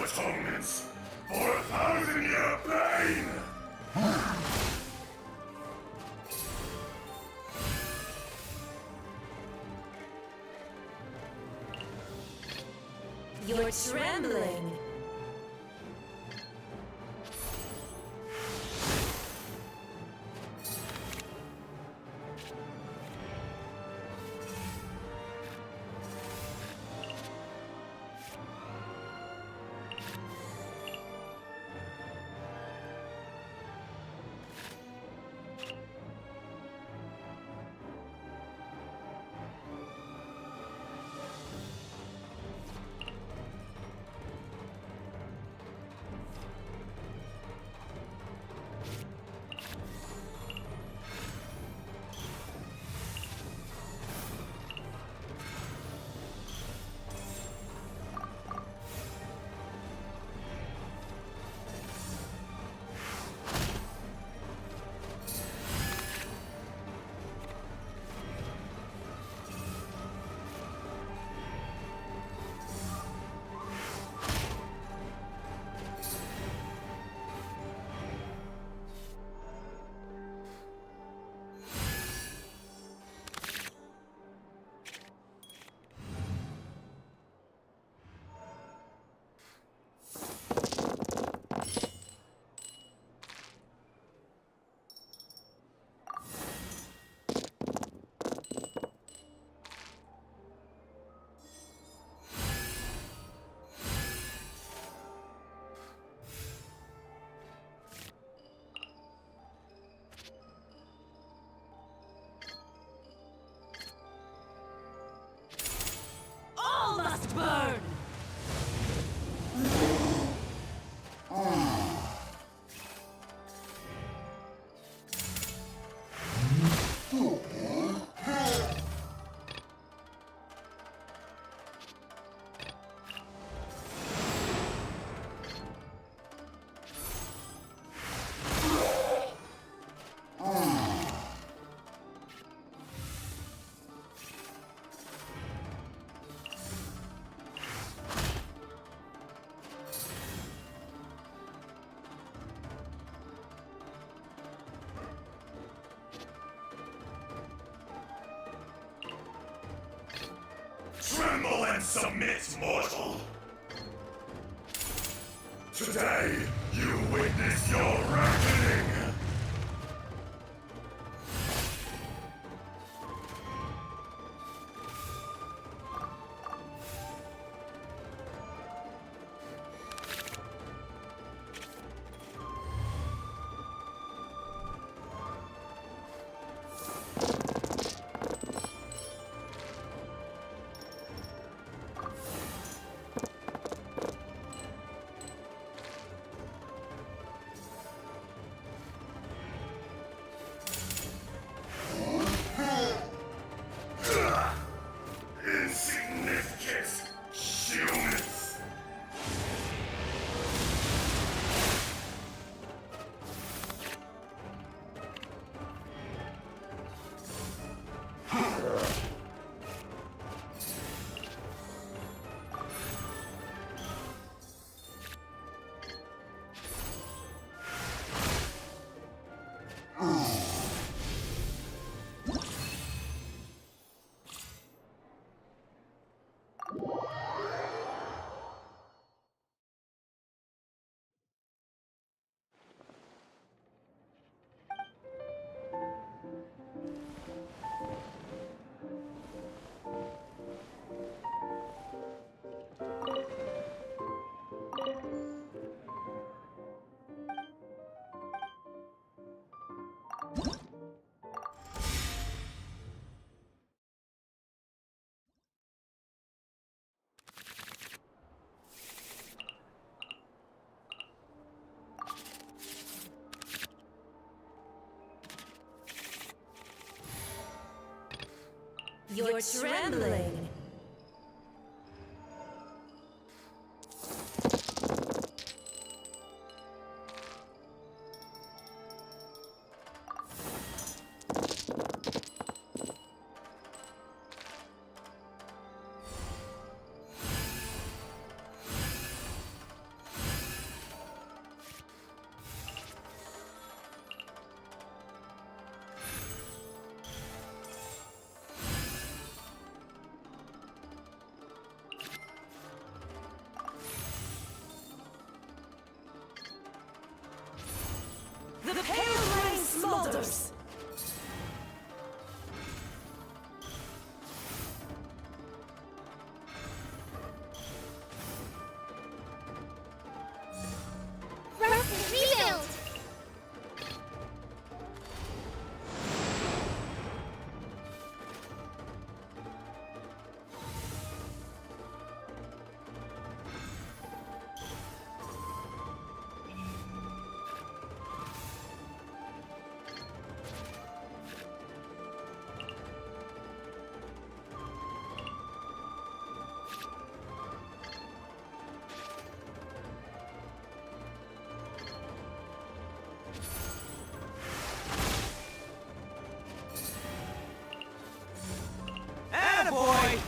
Atonements for 1,000-year pain! You're trembling. submit, mortal. Today, you witness your reckoning. Insignificant humans. You're trembling. The pale flame smolders. Rust and rebuild! Attaboy!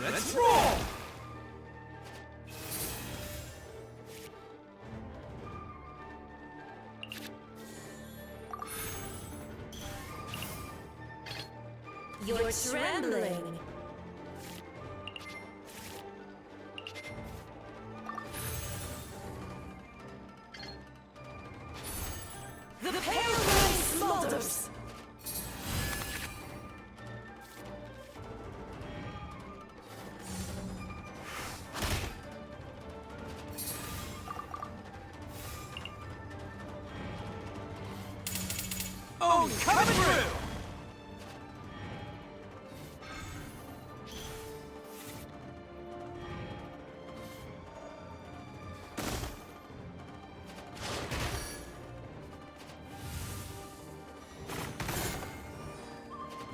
Let's roll! You're trembling. The pale flame smolders. Oh, coming through!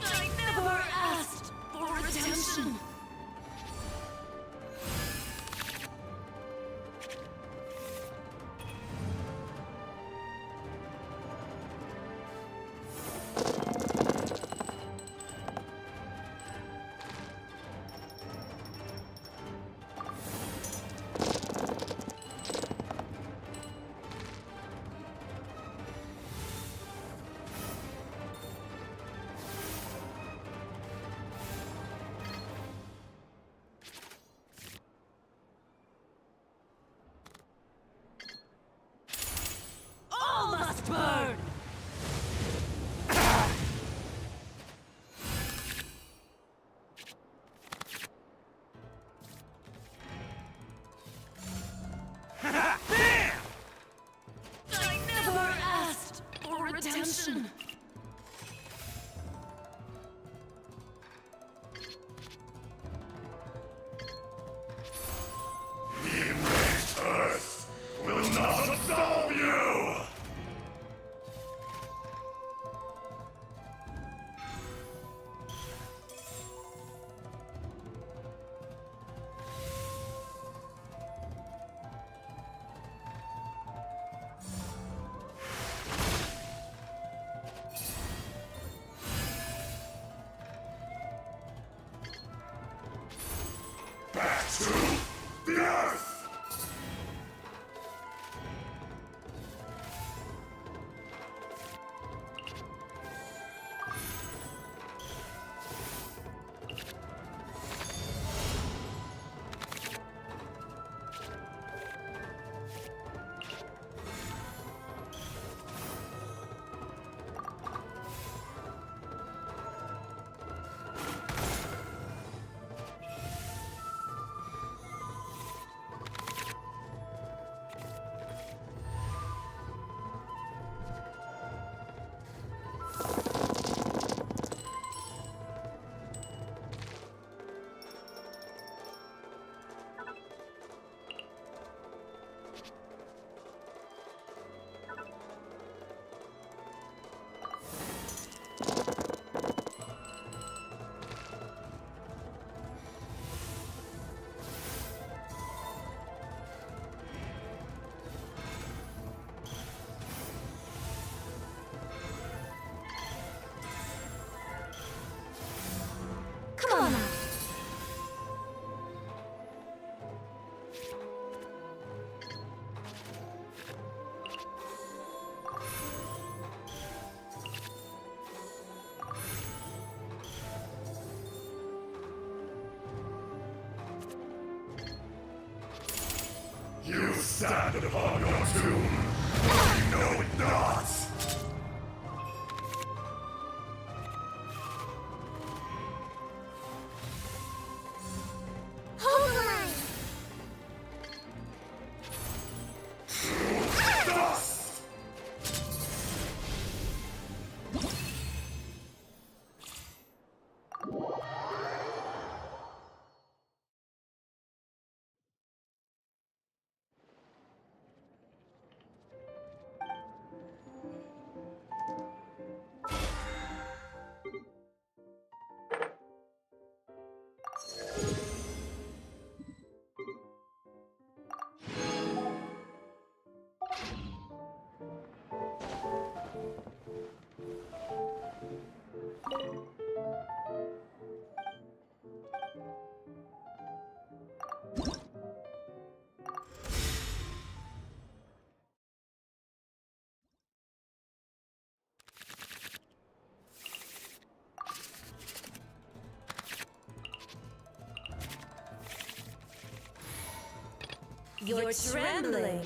I never asked for attention. All must burn! I never asked for attention. Earth will not absolve you! Back to the Earth! Come on now. You stand upon your tomb. You know it not. Hold the line. Dust! You're trembling.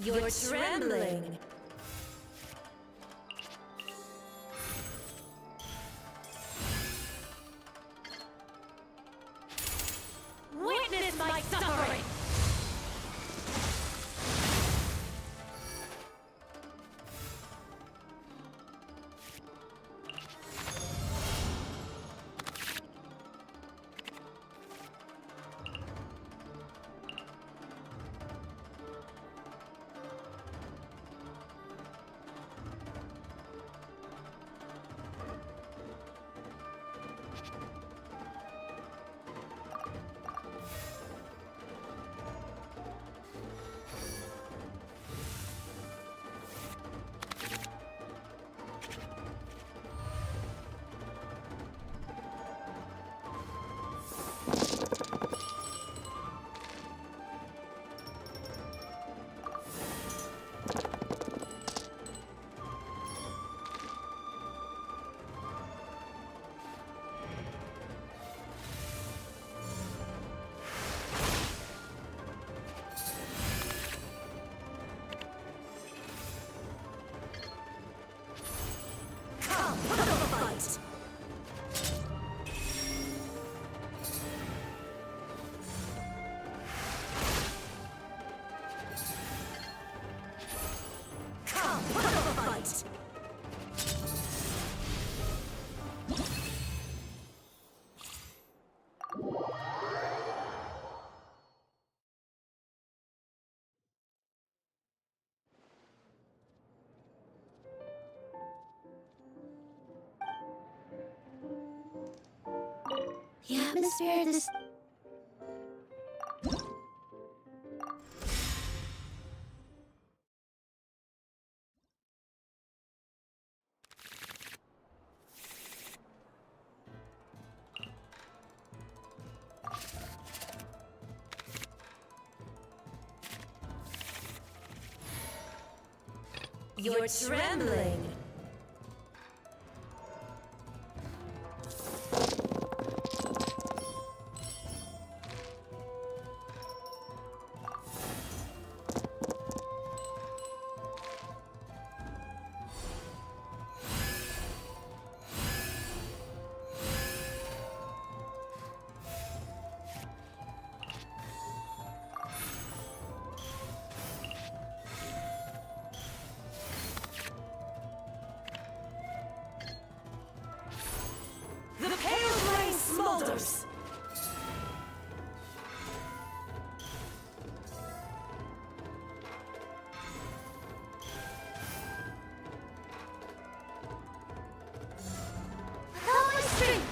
You're trembling. Witness my suffering! The atmosphere of this... You're trembling. The pale flame smolders! Without my strength!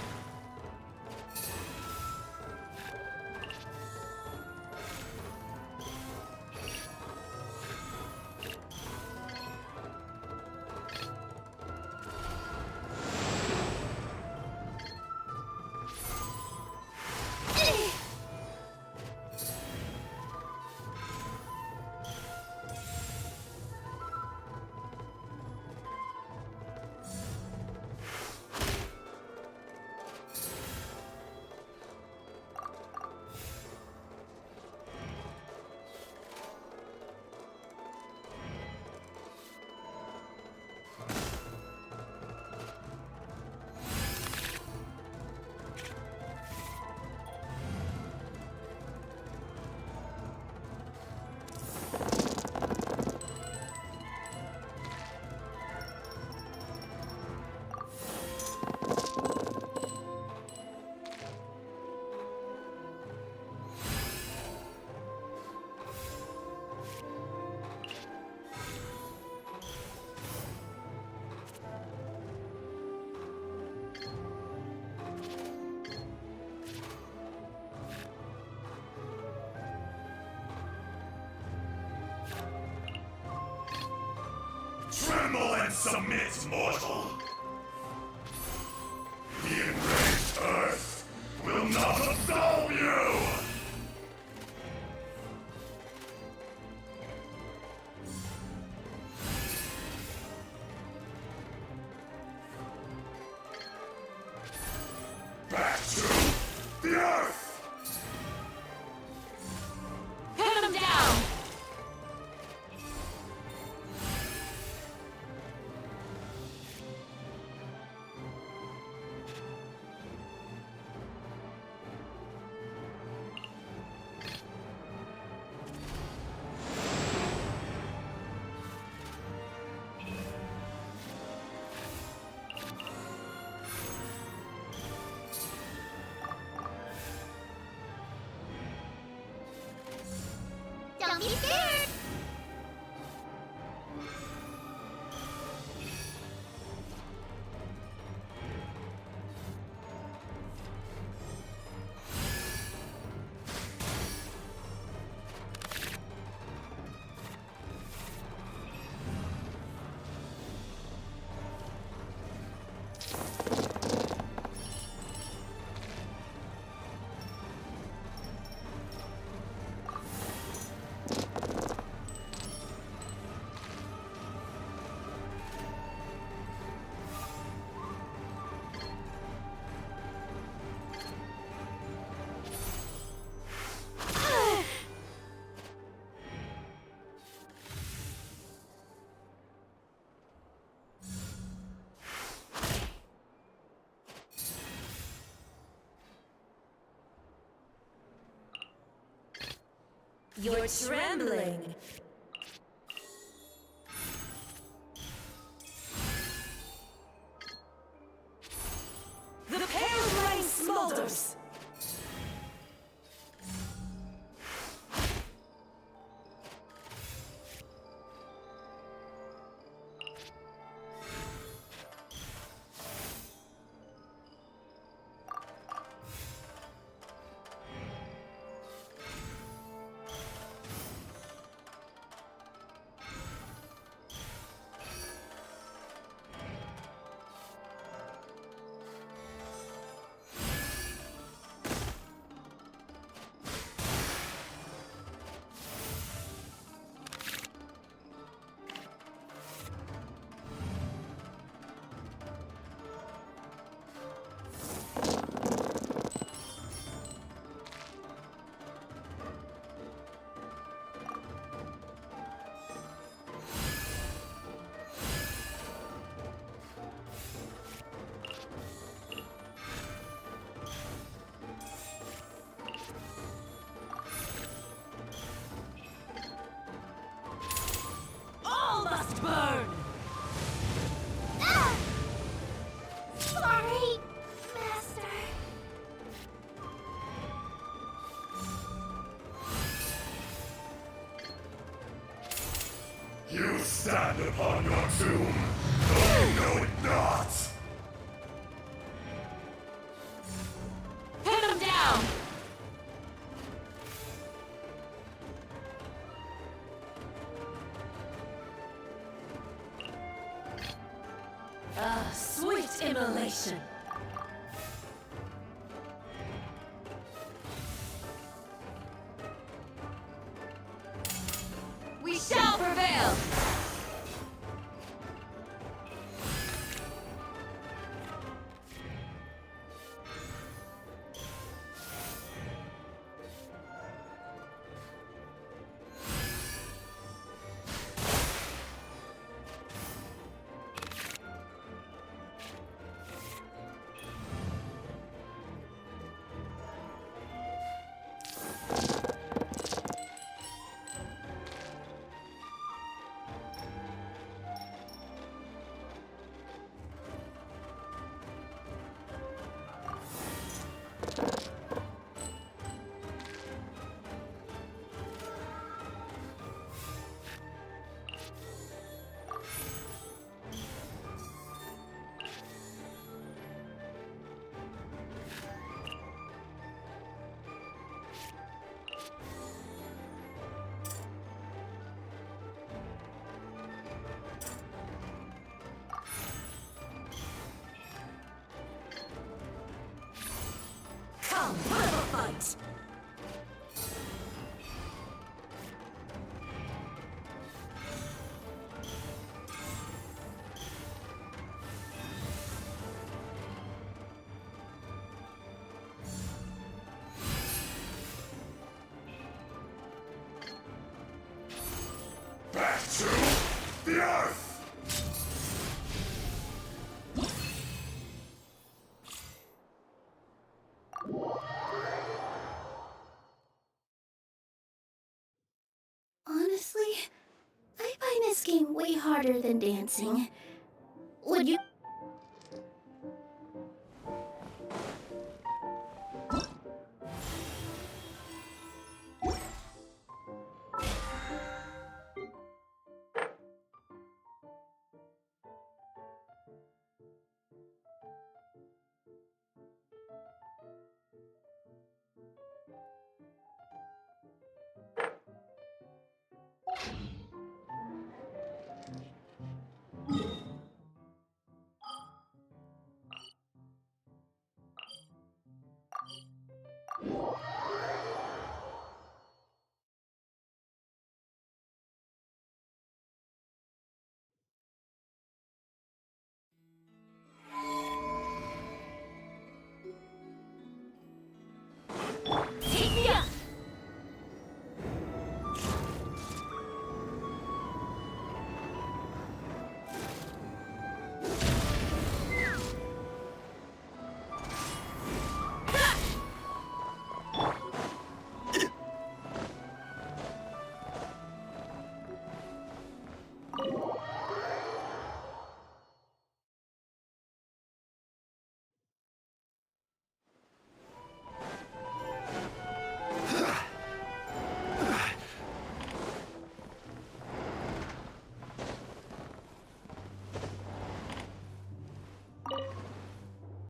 Tremble and submit, mortal! The enraged earth will not absolve you! Back to the earth! Pin them down! Don't be scared! You're trembling. The pale flame smolders. All must burn! Ah! Sorry, Master. You stand upon your tomb, though you know it not. Pin him down! Ah, sweet immolation. We shall prevail! Come, we'll have a fight! Back to the earth! Honestly, I find this game way harder than dancing. Would you? Huh?